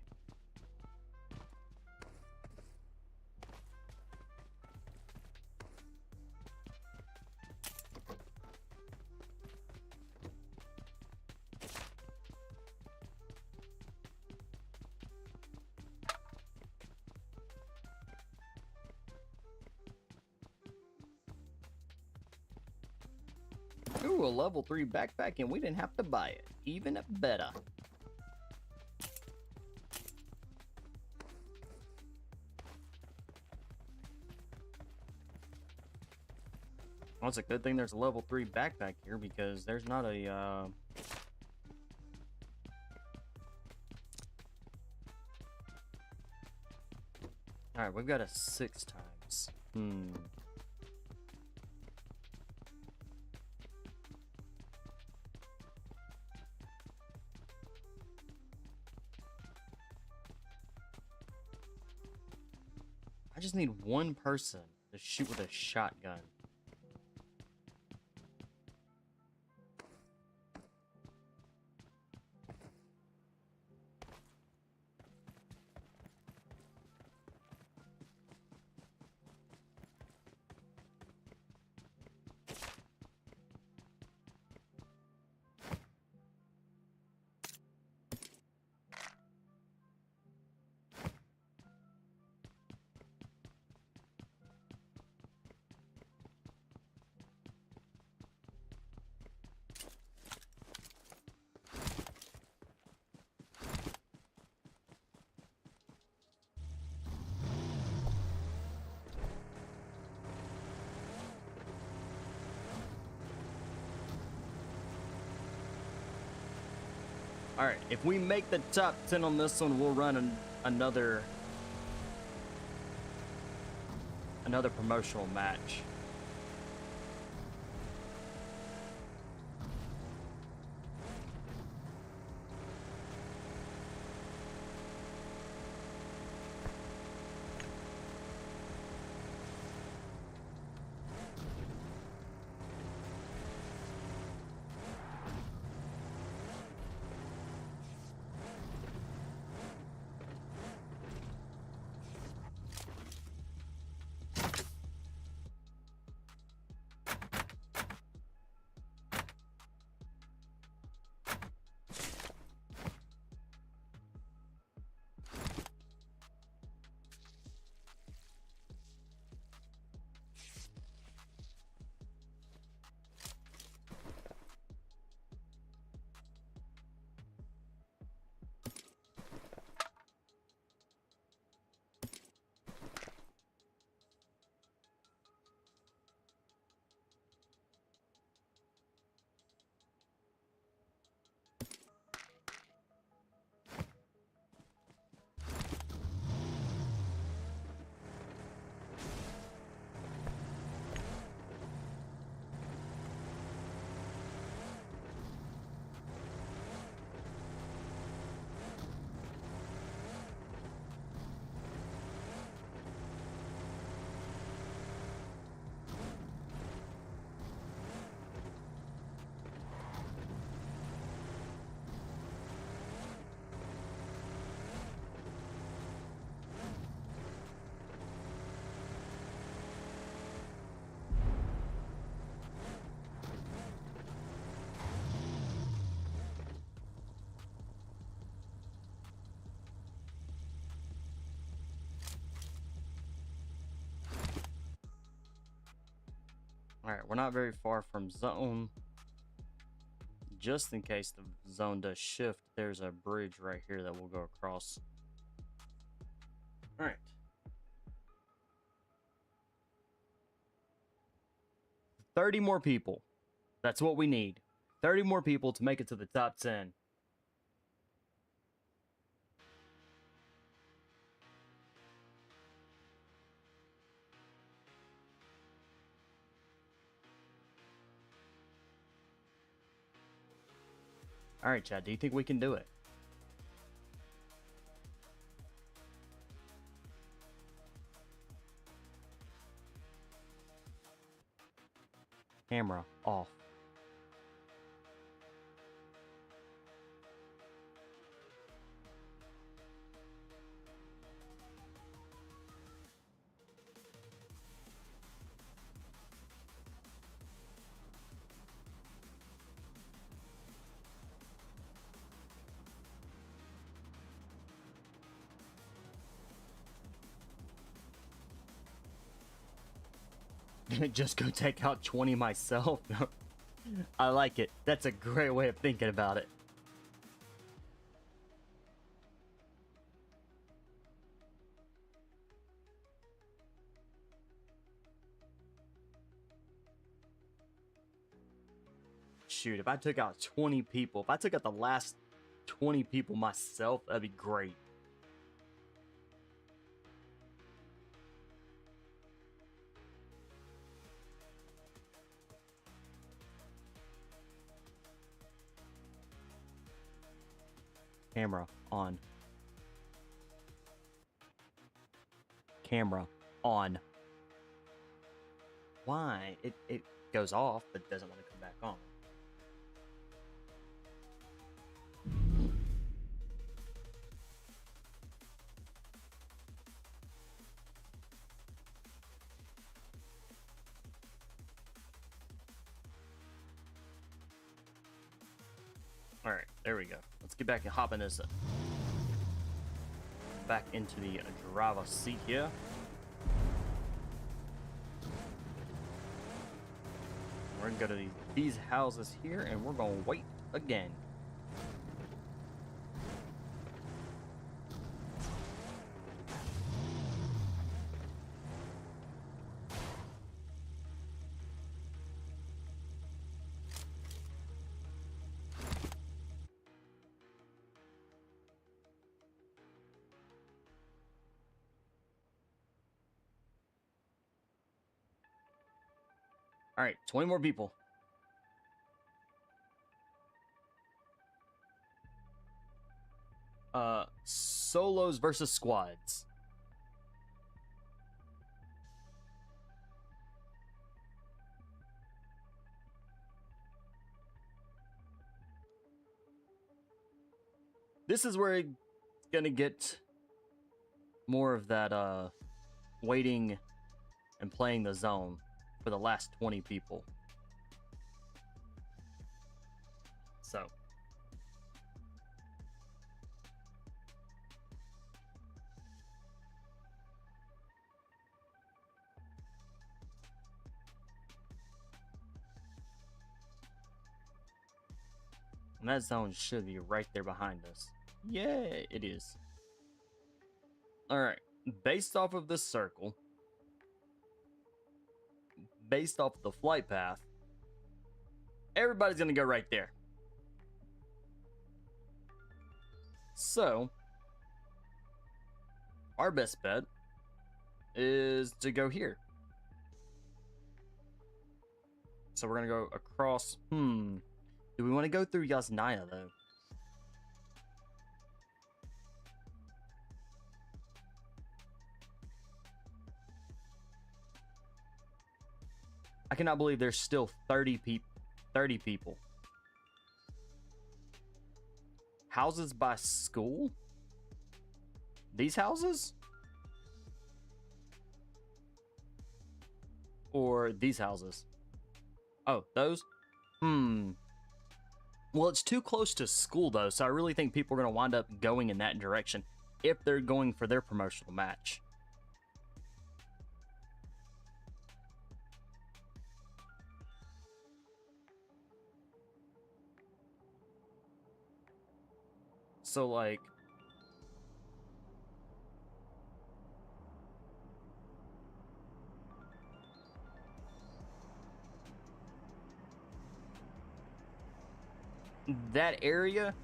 Speaker 1: Ooh, a level 3 backpack, and we didn't have to buy it. Even better. Well, it's a good thing there's a level 3 backpack here, because there's not a Alright, we've got a 6 times. I just need one person to shoot with a shotgun. Alright, if we make the top 10 on this one, we'll run another promotional match. Alright, we're not very far from zone. Just in case the zone does shift, there's a bridge right here that we'll go across. Alright. 30 more people. That's what we need. 30 more people to make it to the top 10. All right, Chad, do you think we can do it? Camera off. Just go take out 20 myself. I like it. That's a great way of thinking about it. Shoot, if I took out 20 people, if I took out the last 20 people myself, that'd be great. Camera on. Camera on. Why? It goes off, but doesn't want to come back on. All right, there we go. Let's get back and hop in this. Back into the driver's seat here. We're gonna go to these houses here, and we're gonna wait again. All right, 20 more people. Solos versus squads. This is where it's gonna get more of that waiting and playing the zone for the last 20 people. So and that zone should be right there behind us. Yeah, it is. Alright, based off of this circle, based off of the flight path, everybody's gonna go right there. So, our best bet is to go here. So we're gonna go across. Do we want to go through Yasnaya though? I cannot believe there's still 30 people. Houses by school? These houses? Or these houses? Oh, those? Well, it's too close to school though, so I really think people are going to wind up going in that direction if they're going for their promotional match. So, like, that area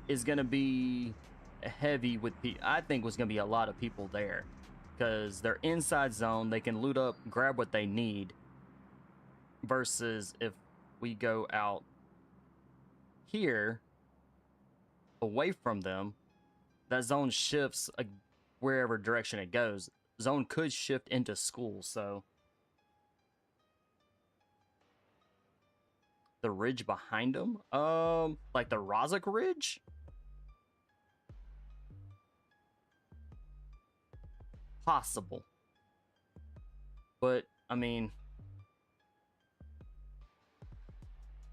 Speaker 1: is going to be heavy with people. I think was going to be a lot of people there because they're inside zone. They can loot up, grab what they need, versus if we go out here away from them, that zone shifts wherever direction it goes. Zone could shift into school, so the ridge behind them, like the Rozak Ridge. Possible, but I mean,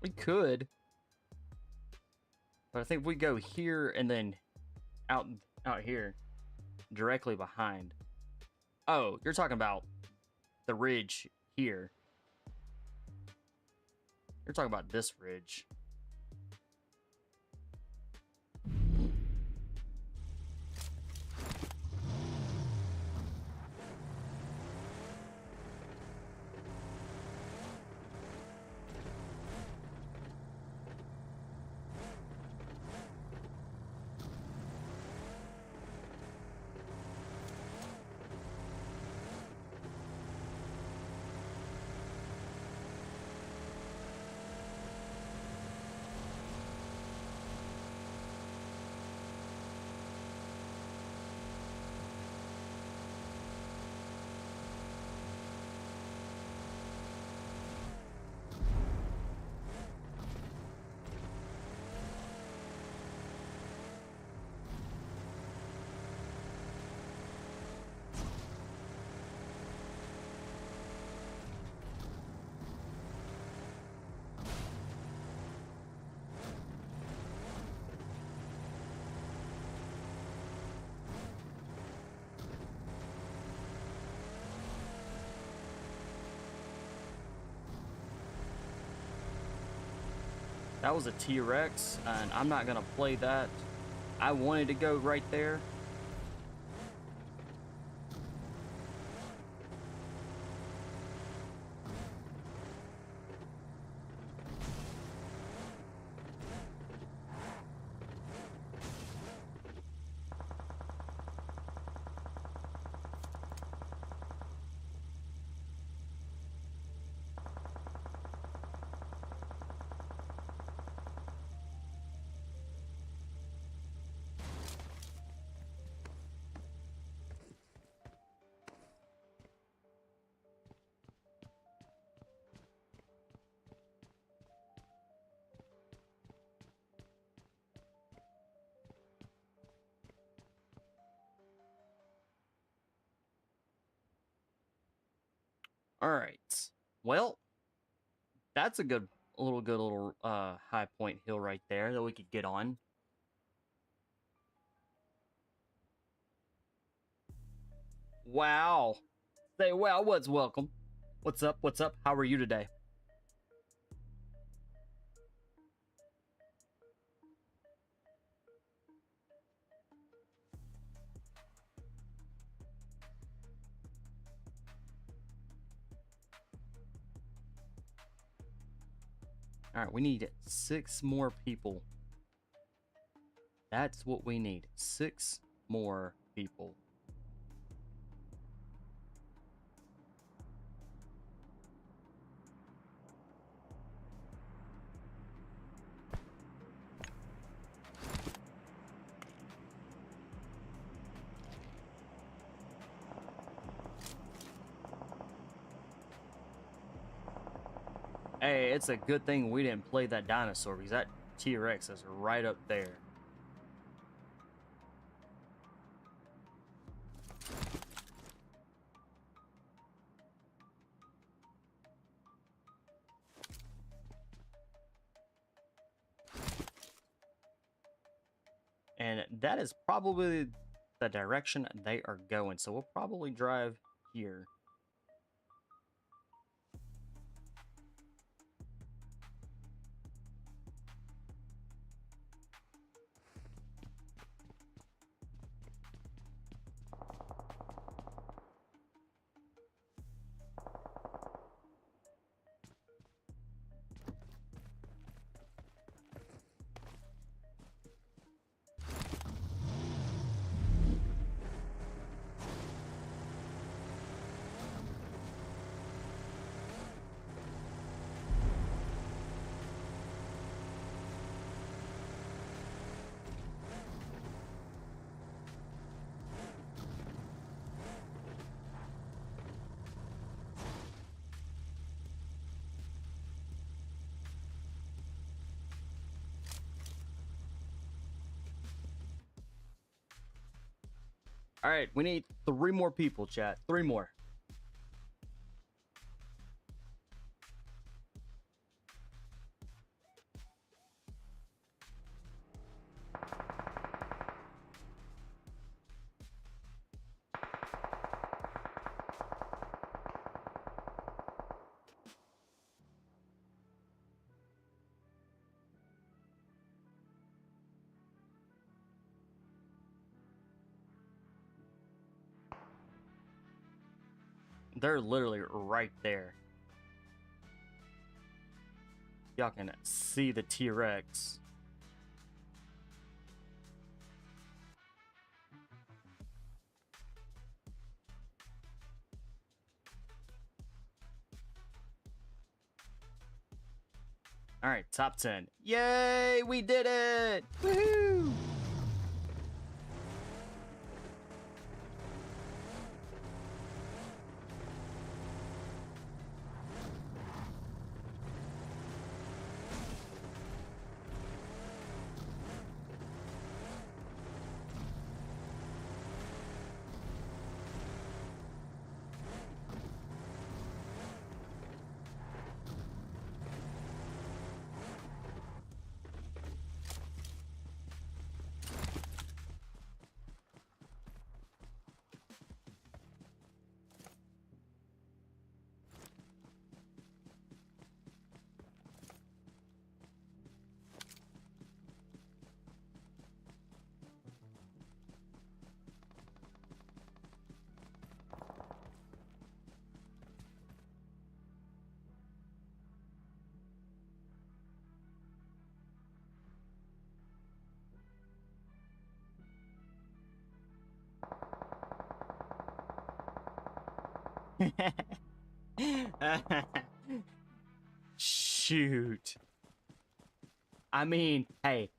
Speaker 1: we could. But I think if we go here and then out here, directly behind. Oh, you're talking about the ridge here. You're talking about this ridge. That was a T-Rex, and I'm not gonna play that. I wanted to go right there. All right. Well, that's a good little high point hill right there that we could get on. Wow. Say wow, what's welcome? What's up? What's up? How are you today? All right, we need 6 more people. That's what we need. 6 more people. Hey, it's a good thing we didn't play that dinosaur because that T-Rex is right up there. And that is probably the direction they are going. So we'll probably drive here. All right, we need 3 more people, chat. 3 more. They're literally right there. Y'all can see the T-Rex. All right, top 10. Yay, we did it! Woohoo! Shoot. I mean, hey,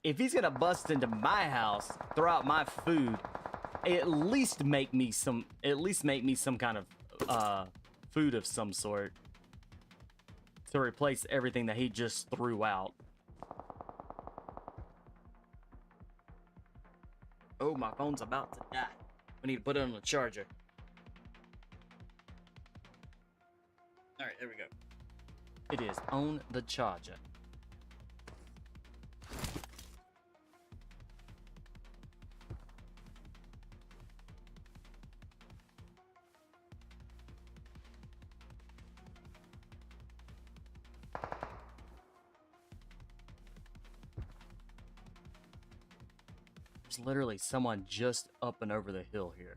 Speaker 1: if he's gonna bust into my house, throw out my food, at least make me some kind of food of some sort to replace everything that he just threw out. Oh, my phone's about to die. We need to put it on the charger. All right, there we go. It is on the charger. There's literally someone just up and over the hill here.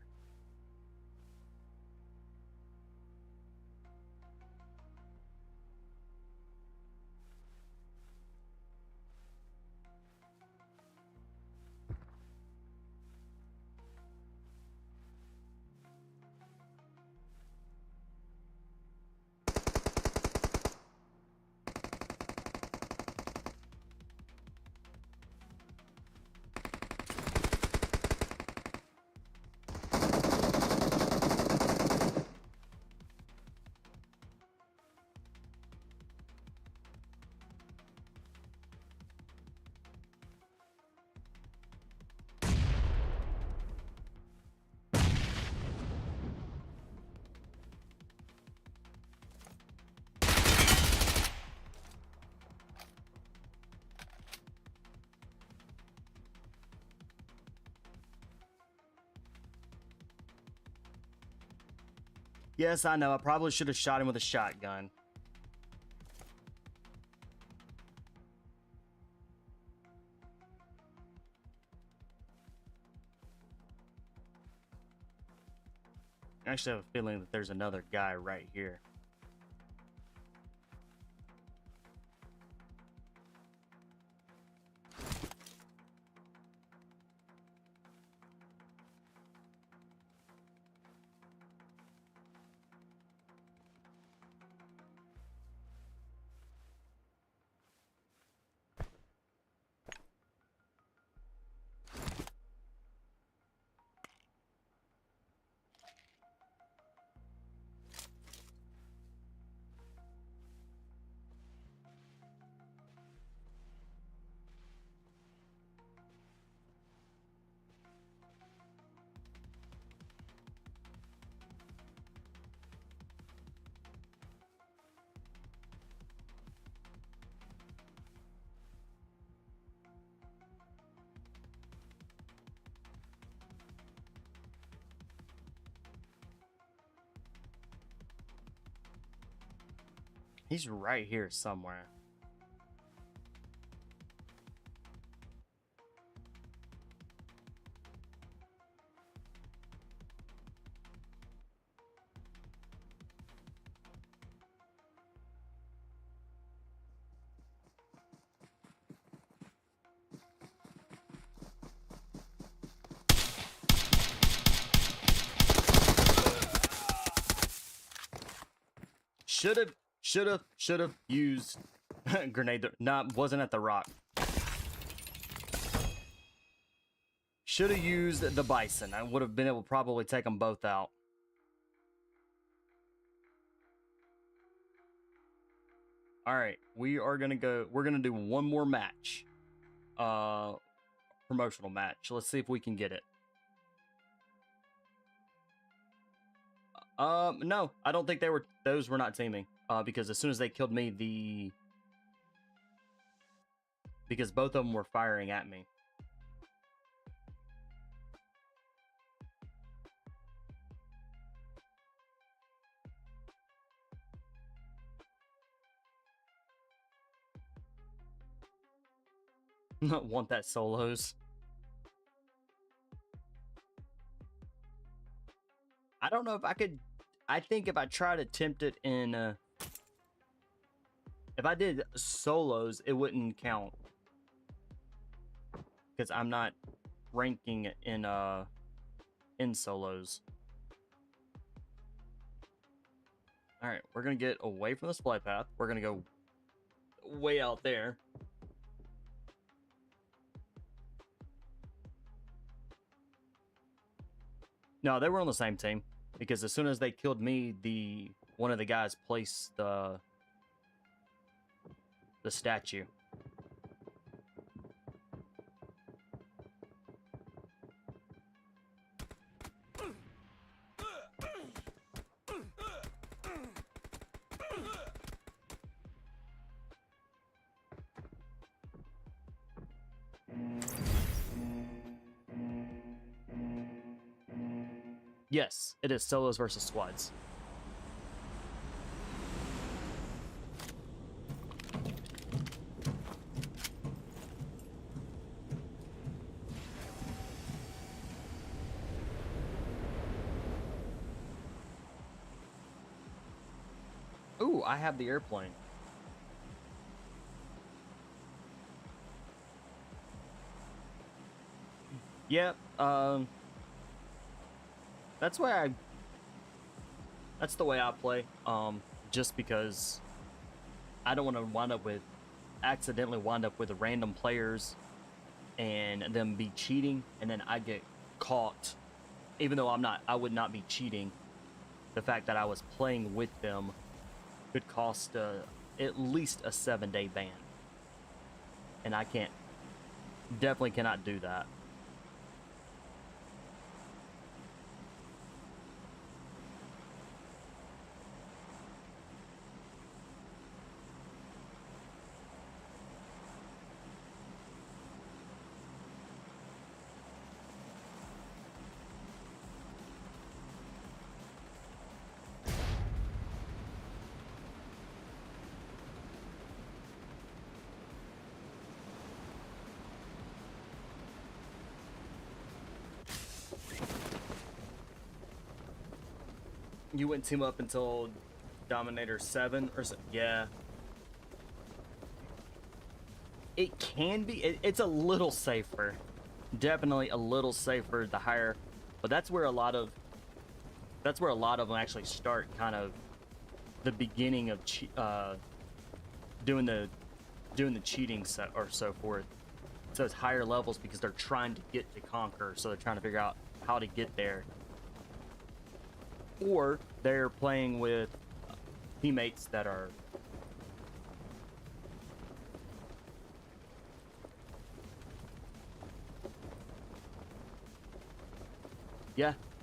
Speaker 1: Yes, I know. I probably should have shot him with a shotgun. I actually have a feeling that there's another guy right here. He's right here somewhere. Should have used grenade. Nah, wasn't at the rock. Should have used the bison. I would have been able to probably take them both out. All right, we are gonna go. We're gonna do one more match, promotional match. Let's see if we can get it. No, I don't think those were not teaming. Because as soon as they killed me, because both of them were firing at me. Want that solos? I don't know if I could. I think if I try to attempt it in, if I did solos, it wouldn't count because I'm not ranking in solos. All right, we're gonna get away from the supply path. We're gonna go way out there. No, they were on the same team because as soon as they killed me, one of the guys placed the statue. Yes, it is solos versus squads. Ooh, I have the airplane. Yep, that's the way I play. Just because I don't want to accidentally wind up with random players and them be cheating, and then I get caught, even though I would not be cheating. The fact that I was playing with them could cost at least a 7-day ban, and I definitely cannot do that. You wouldn't team up until Dominator 7 or so? Yeah. It can be. It's a little safer. Definitely a little safer the higher. But that's where a lot of them actually start, kind of the beginning of doing the cheating set or so forth. So it's higher levels because they're trying to get to conquer, so they're trying to figure out how to get there. Or they're playing with teammates that are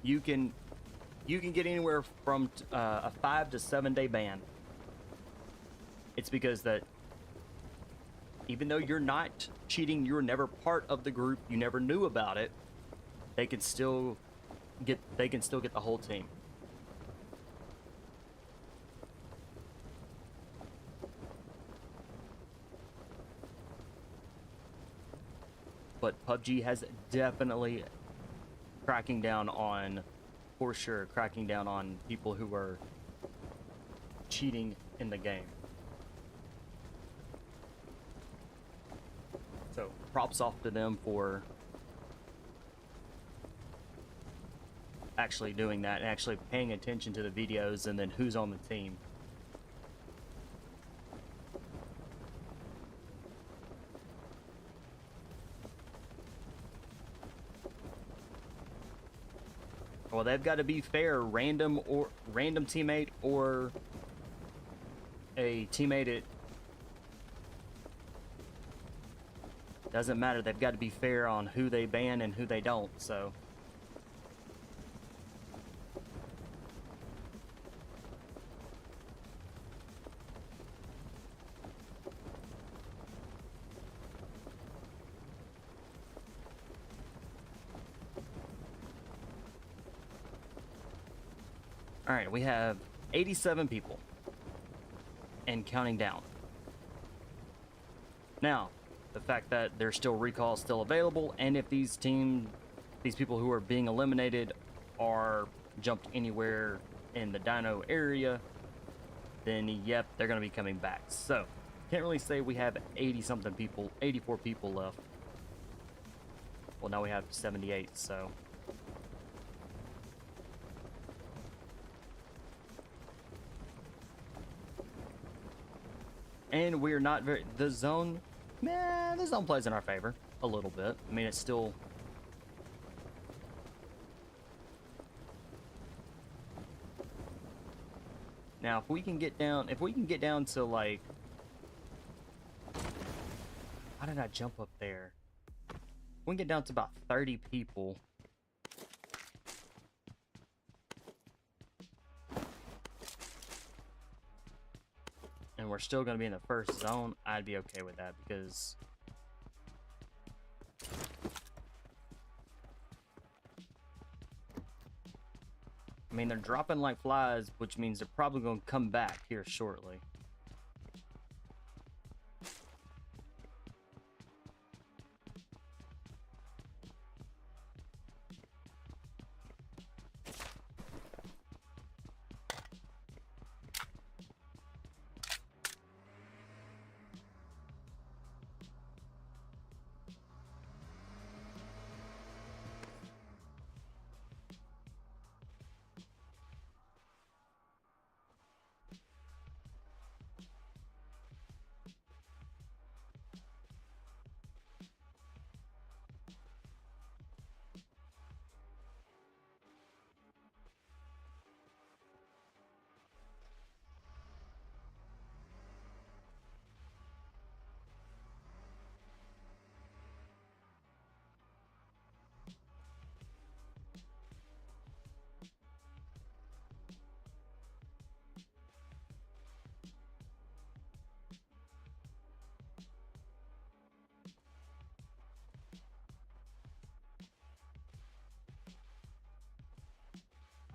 Speaker 1: you can get anywhere from a 5 to 7 day ban. It's because that even though you're not cheating, you're never part of the group, you never knew about it, they can still get the whole team. But PUBG has definitely cracking down on, for sure, cracking down on people who are cheating in the game. So props off to them for actually doing that and actually paying attention to the videos and then who's on the team. Well, they've got to be fair, random teammate or a teammate. It doesn't matter. They've got to be fair on who they ban and who they don't. So all right, we have 87 people and counting down. Now, the fact that there's still recalls still available, and if these people who are being eliminated are jumped anywhere in the dino area, then yep, they're going to be coming back. So, can't really say we have 80-something people, 84 people left. Well, now we have 78, so... And we're not very... The zone... Man, the zone plays in our favor. A little bit. I mean, it's still... Now, if we can get down... If we can get down to, like... How did I jump up there? We can get down to about 30 people. And we're still going to be in the first zone. I'd be okay with that because... I mean, they're dropping like flies, which means they're probably going to come back here shortly.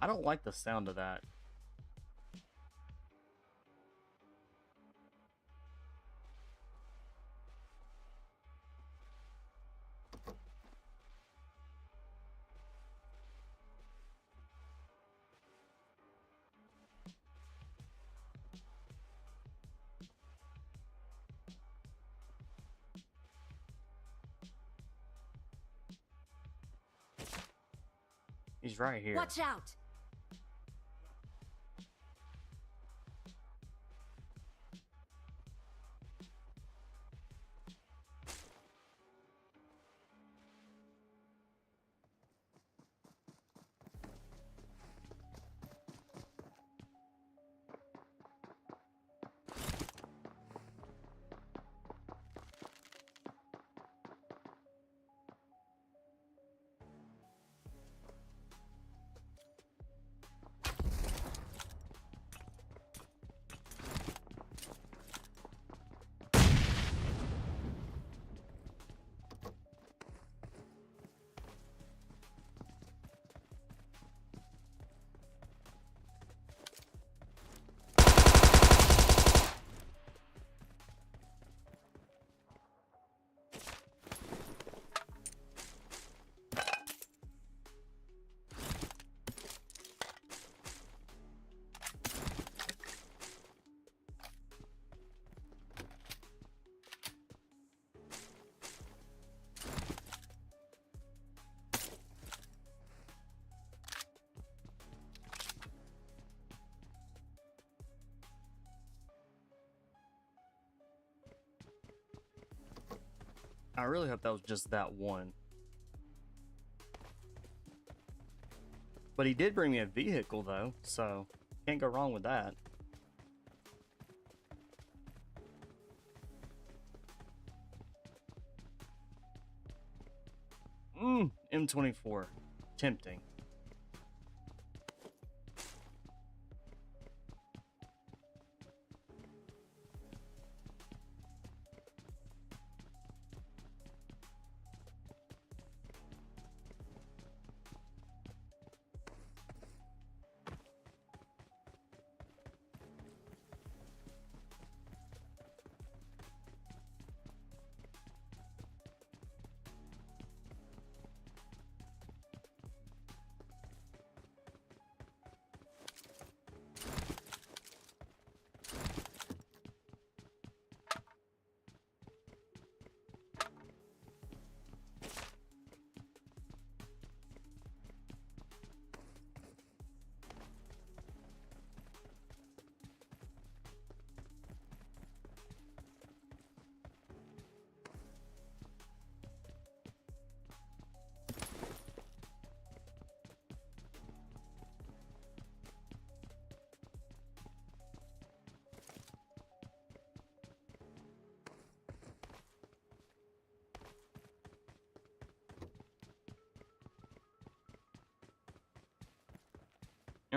Speaker 1: I don't like the sound of that. He's right here.
Speaker 2: Watch out!
Speaker 1: I really hope that was just that one. But he did bring me a vehicle, though, so can't go wrong with that. M24. Tempting.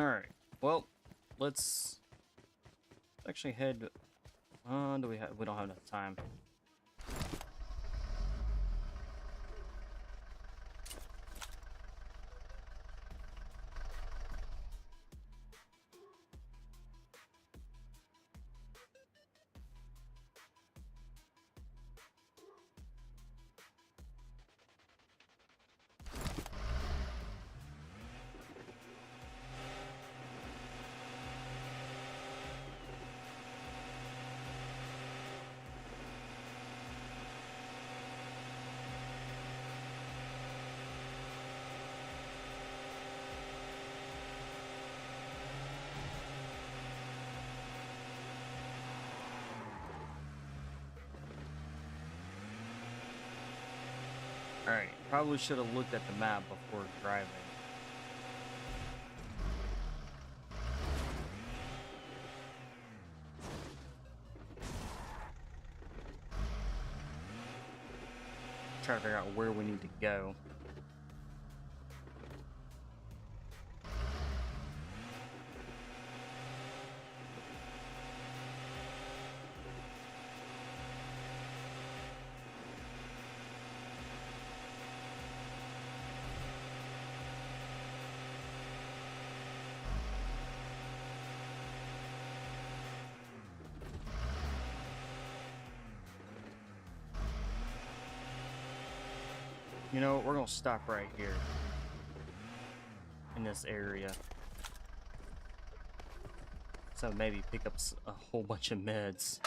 Speaker 1: Alright. Well, let's actually head. Do we don't have enough time. Alright, probably should have looked at the map before driving. Try to figure out where we need to go. You know, we're gonna stop right here in this area. So maybe pick up a whole bunch of meds.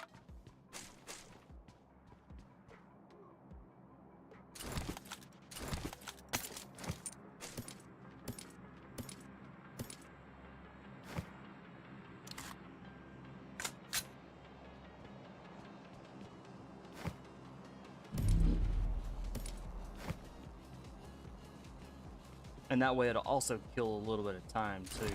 Speaker 1: And that way it'll also kill a little bit of time too.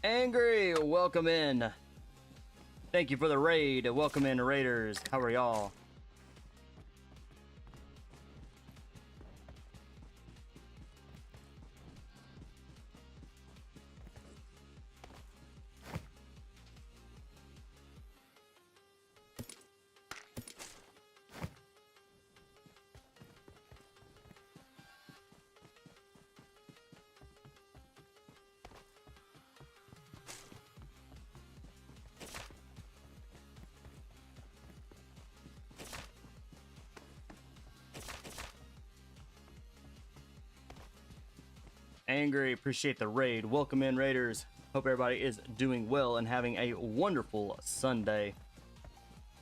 Speaker 1: Angry, welcome in. Thank you for the raid. Welcome in, Raiders. How are y'all? Angry, appreciate the raid. Welcome in, Raiders. Hope everybody is doing well and having a wonderful Sunday.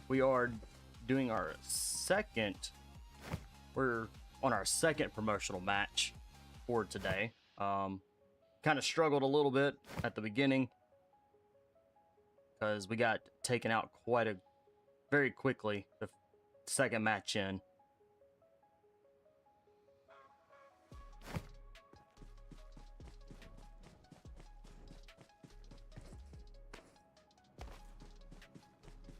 Speaker 1: We are doing our we're on our second promotional match for today. Kind of struggled a little bit at the beginning because we got taken out very quickly the second match in.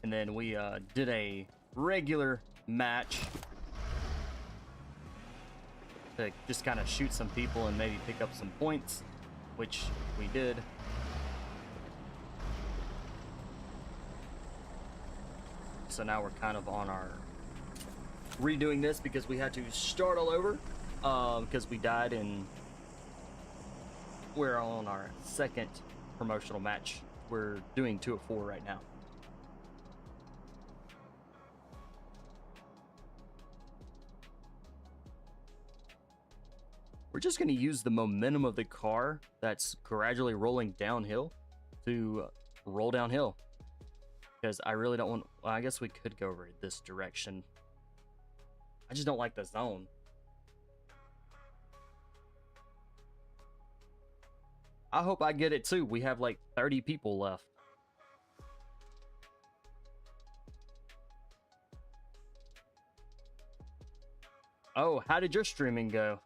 Speaker 1: And then we did a regular match to just kind of shoot some people and maybe pick up some points, which we did. So now we're kind of on our redoing this because we had to start all over because we died and we're on our second promotional match. We're doing 2 of 4 right now. We're just going to use the momentum of the car that's gradually rolling downhill to roll downhill. Because I really don't want... Well, I guess we could go over this direction. I just don't like the zone. I hope I get it too. We have like 30 people left. Oh, how did your streaming go?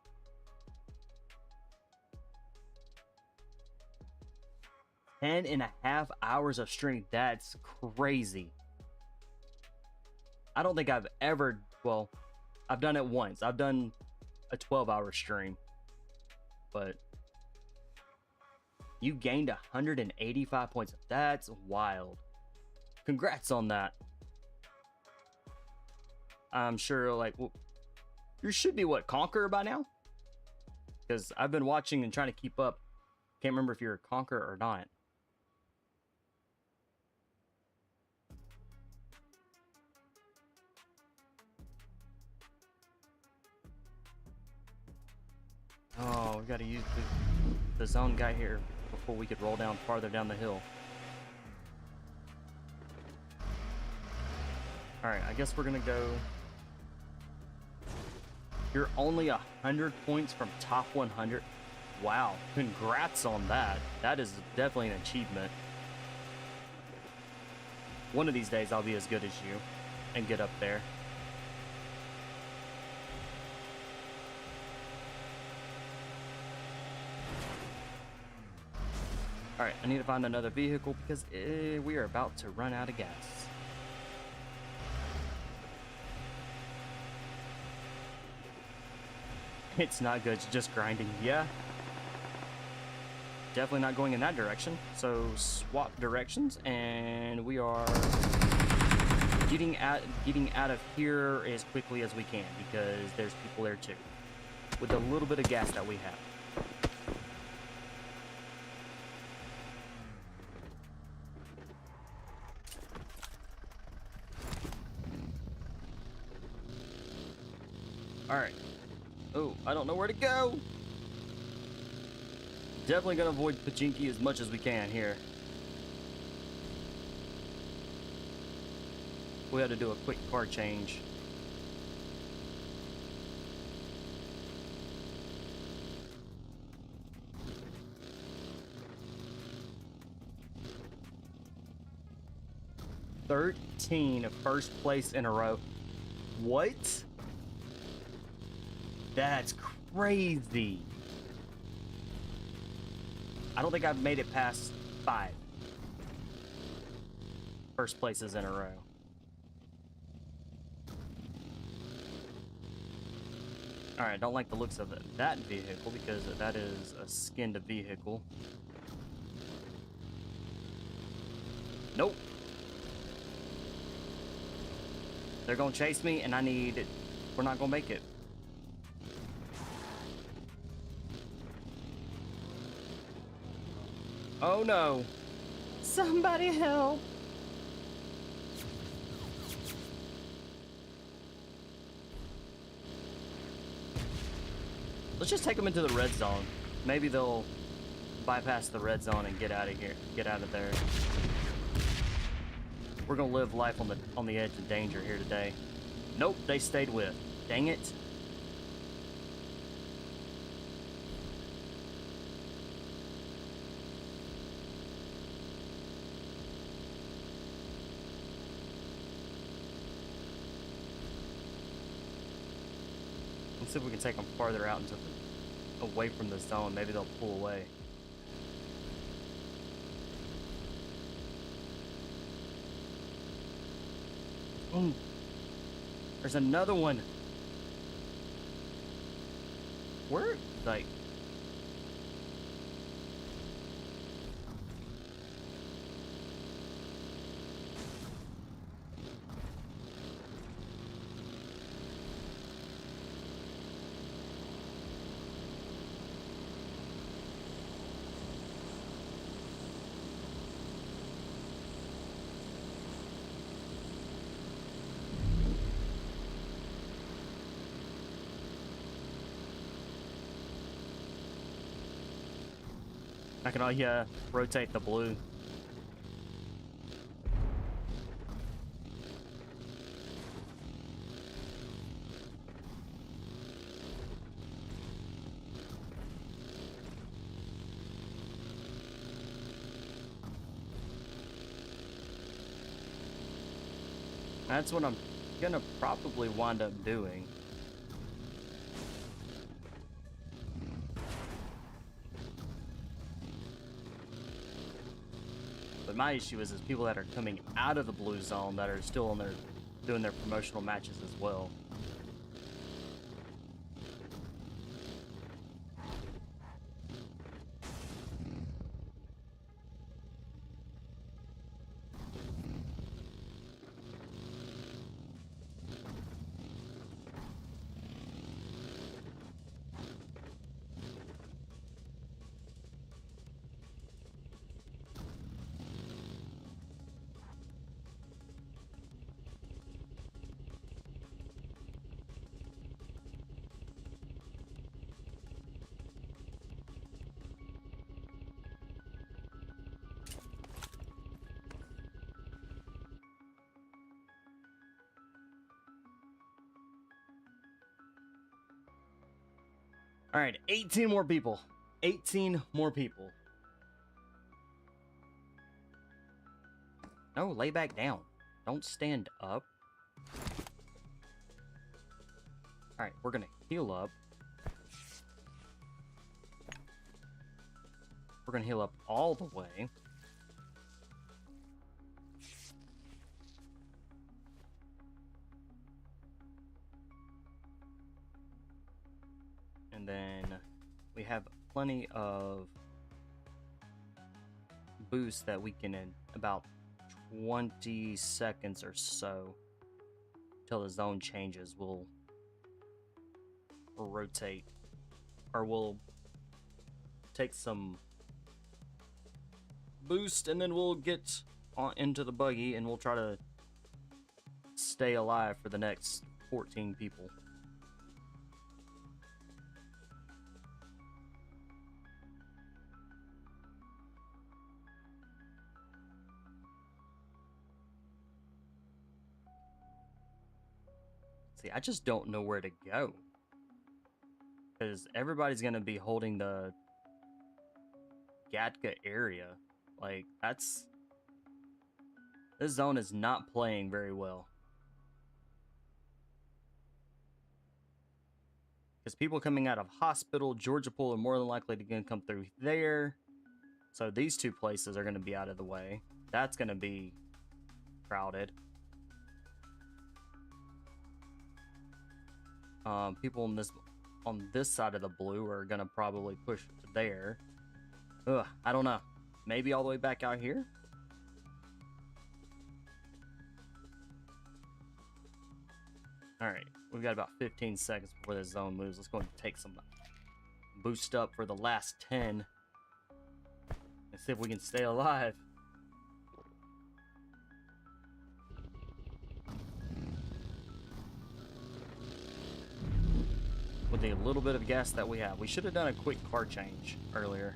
Speaker 1: 10.5 hours of streaming. That's crazy. I don't think I've ever... Well, I've done it once. I've done a 12-hour stream. But... You gained 185 points. That's wild. Congrats on that. I'm sure, like... Well, you should be, what, Conqueror by now? Because I've been watching and trying to keep up. Can't remember if you're a Conqueror or not. Oh, we gotta use the zone guy here before we could roll down farther down the hill. Alright, I guess we're gonna go... You're only 100 points from top 100. Wow, congrats on that. That is definitely an achievement. One of these days I'll be as good as you and get up there. Alright, I need to find another vehicle because we are about to run out of gas. It's not good, it's just grinding. Yeah. Definitely not going in that direction. So swap directions and we are getting out of here as quickly as we can because there's people there too. With the little bit of gas that we have. Alright. Oh, I don't know where to go. Definitely gonna avoid Pachinki as much as we can here. We had to do a quick car change. First place in a row. What? That's crazy. I don't think I've made it past 5 first places in a row. Alright, I don't like the looks of that vehicle because that is a skinned vehicle. Nope. They're gonna chase me and we're not gonna make it. Oh no. Somebody help. Let's just take them into the red zone. Maybe they'll bypass the red zone and get out of here. Get out of there. We're gonna live life on the edge of danger here today. Nope, they stayed with. Dang it. Let's see if we can take them farther out away from the zone. Maybe they'll pull away. Boom. There's another one. Where, like... I can, yeah, rotate the blue. That's what I'm gonna probably wind up doing. But my issue is people that are coming out of the blue zone that are still in their doing their promotional matches as well. All right, 18 more people. 18 more people. No, lay back down. Don't stand up. All right, we're gonna heal up. We're gonna heal up all the way. And then we have plenty of boosts that we can, in about 20 seconds or so, till the zone changes, we'll rotate, or we'll take some boost, and then we'll get on into the buggy, and we'll try to stay alive for the next 14 people. See, I just don't know where to go. Because everybody's going to be holding the Gatka area. Like, that's... This zone is not playing very well. Because people coming out of hospital, Georgia Pool are more than likely to come through there. So these two places are going to be out of the way. That's going to be crowded. People on this side of the blue are gonna probably push to there. Ugh, I don't know. Maybe all the way back out here? Alright, we've got about 15 seconds before this zone moves. Let's go and take some boost up for the last 10. And see if we can stay alive. With the little bit of gas that we have. We should have done a quick car change earlier.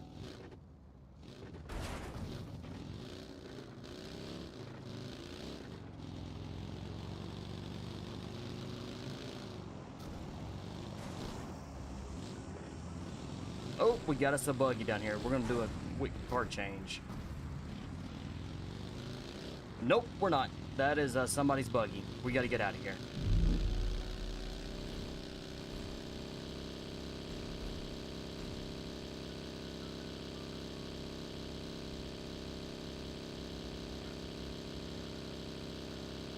Speaker 1: Oh, we got us a buggy down here. We're gonna do a quick car change. Nope, we're not. That is somebody's buggy. We gotta get out of here.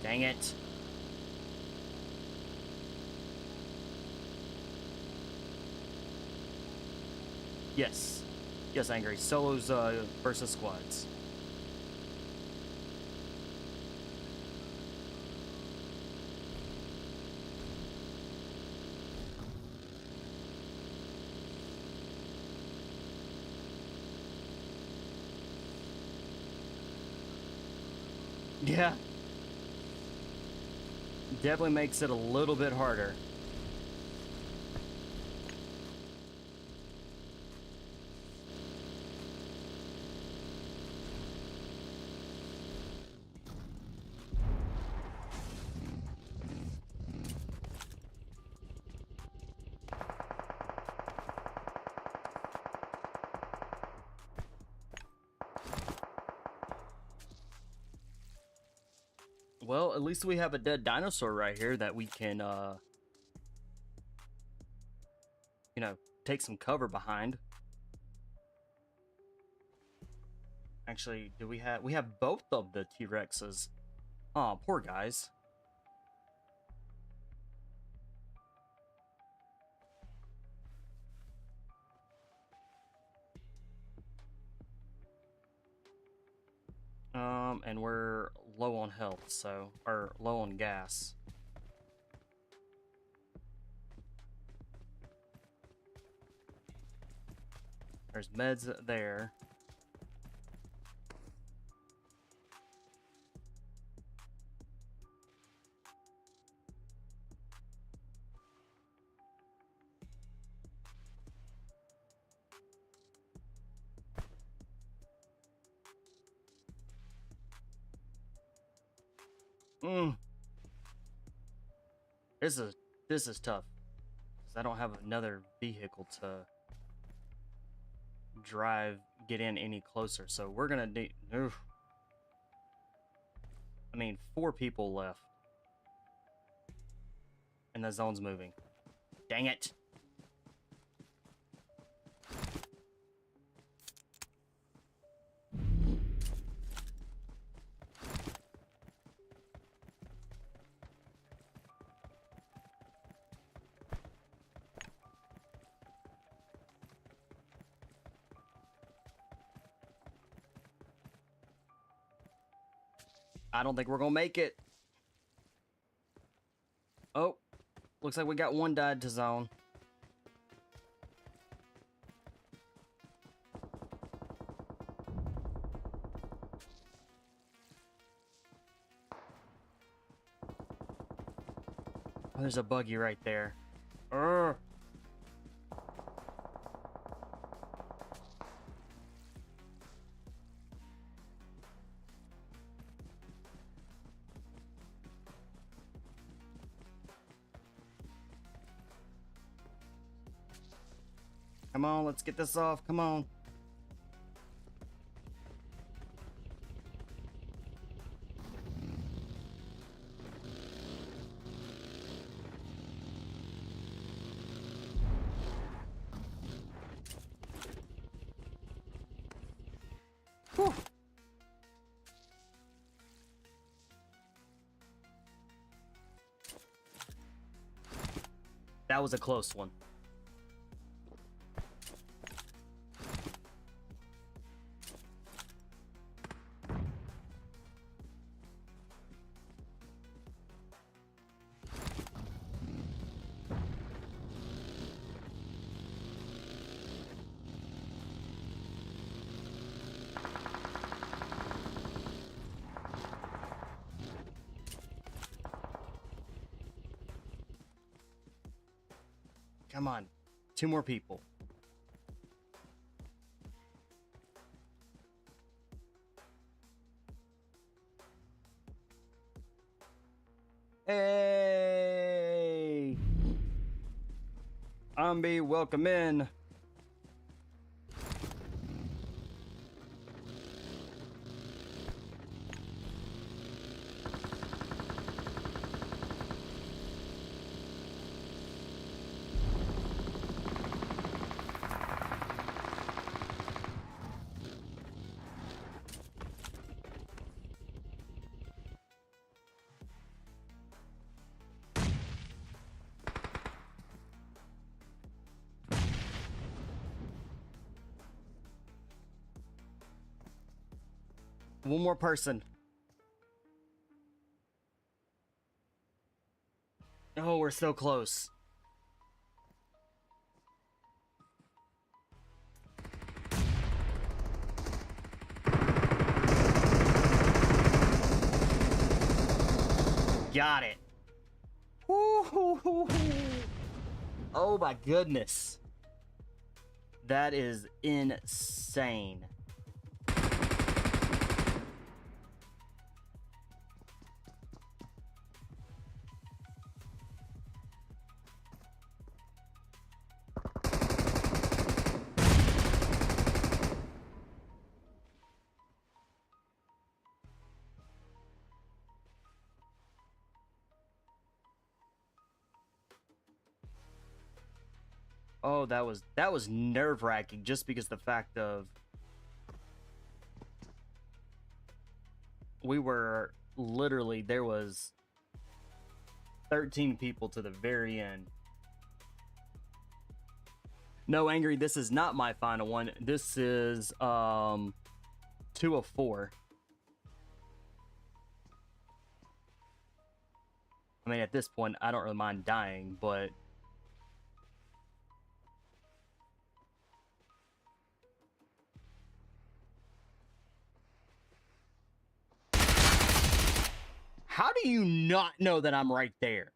Speaker 1: Dang it. Yes. Yes, Angry. Solos versus squads. Yeah. Definitely makes it a little bit harder. Well, at least we have a dead dinosaur right here that we can, you know, take some cover behind. Actually, do we have both of the T-Rexes? Aw, poor guys. And we're low on health, so, or low on gas. There's meds there. This is tough, because I don't have another vehicle to drive, get in any closer, so we're gonna need, oof. I mean, 4 people left. And the zone's moving. Dang it! I don't think we're gonna make it. Oh, looks like we got one died to zone. Oh, there's a buggy right there. Urgh. Come on, let's get this off. Come on. Whew. That was a close one. Come on. 2 more people. Hey! Ambi, welcome in. One more person. Oh, we're so close. Got it. Woo-hoo-hoo-hoo. Oh my goodness. That is insane. Oh, that was nerve-wracking just because the fact of we were literally, there was 13 people to the very end. No, Angry, this is not my final one. This is 2 of 4. I mean, at this point, I don't really mind dying, but how do you not know that I'm right there?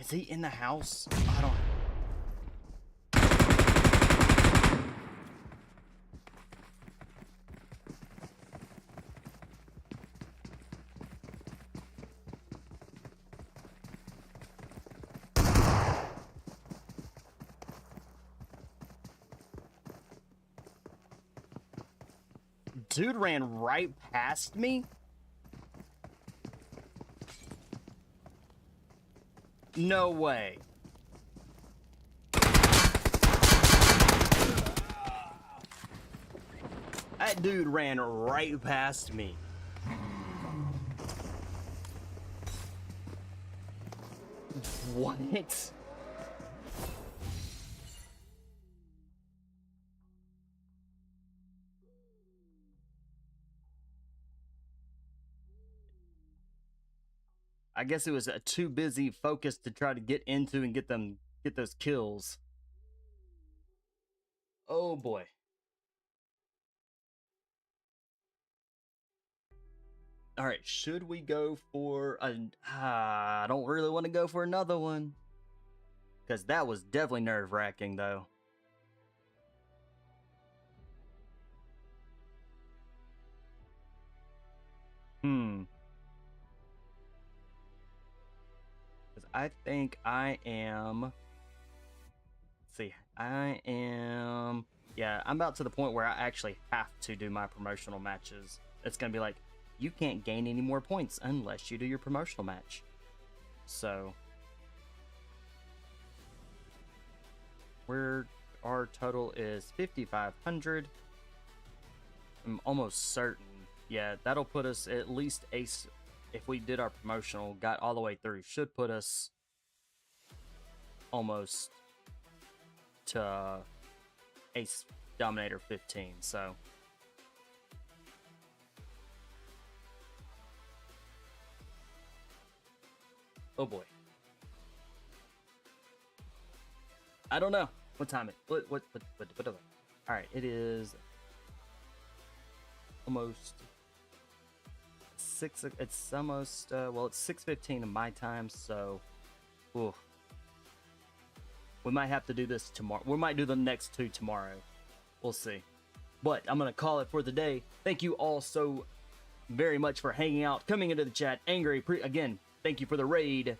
Speaker 1: Is he in the house? I don't... Dude ran right past me? No way. That dude ran right past me. What? I guess it was too busy focused to try to get into and get those kills. Oh boy. All right, should we go for a... I don't really want to go for another one. Because that was definitely nerve-wracking, though. Because I think I am... Let's see. I am... Yeah, I'm about to the point where I actually have to do my promotional matches. It's going to be like, you can't gain any more points unless you do your promotional match. So... our total is 5,500. I'm almost certain. Yeah, that'll put us at least ace. If we did our promotional, got all the way through, should put us almost to ace dominator 15. So oh boy, I don't know what time it. What? All right, it is almost 6. It's almost well, it's 6:15 in my time, so ooh, we might have to do this tomorrow. We might do the next 2 tomorrow. We'll see. But I'm gonna call it for the day. Thank you all so very much for hanging out, coming into the chat. Angry, again, thank you for the raid.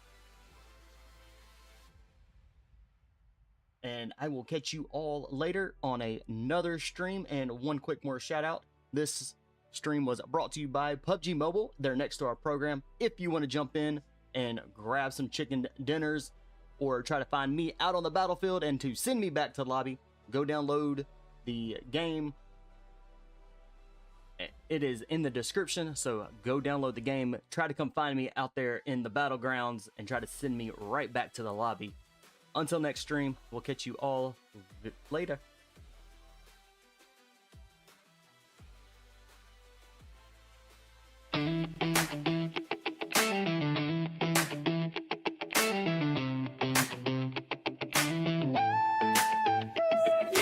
Speaker 1: And I will catch you all later on another stream. And one quick more shout out. This stream was brought to you by PUBG Mobile. They're next to our program. If you want to jump in and grab some chicken dinners or try to find me out on the battlefield and to send me back to the lobby, go download the game. It is in the description, so go download the game. Try to come find me out there in the battlegrounds and try to send me right back to the lobby. Until next stream, we'll catch you all later.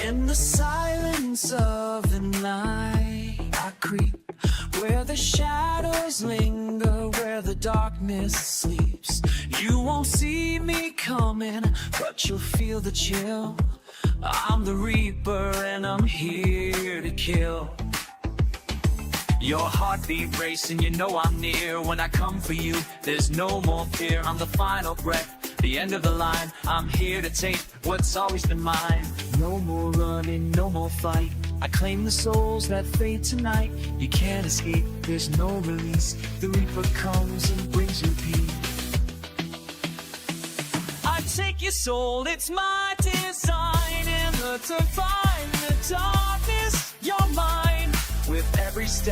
Speaker 3: In the silence of the night, I creep where the shadows linger, where the darkness sleeps. You won't see me coming, but you'll feel the chill. I'm the Reaper and I'm here to kill. Your heartbeat racing, you know I'm near. When I come for you, there's no more fear. I'm the final breath, the end of the line. I'm here to take what's always been mine. No more running, no more fight. I claim the souls that fade tonight. You can't escape, there's no release. The Reaper comes and brings you peace. I take your soul, it's my design. And to find the darkness, you're mine. With every step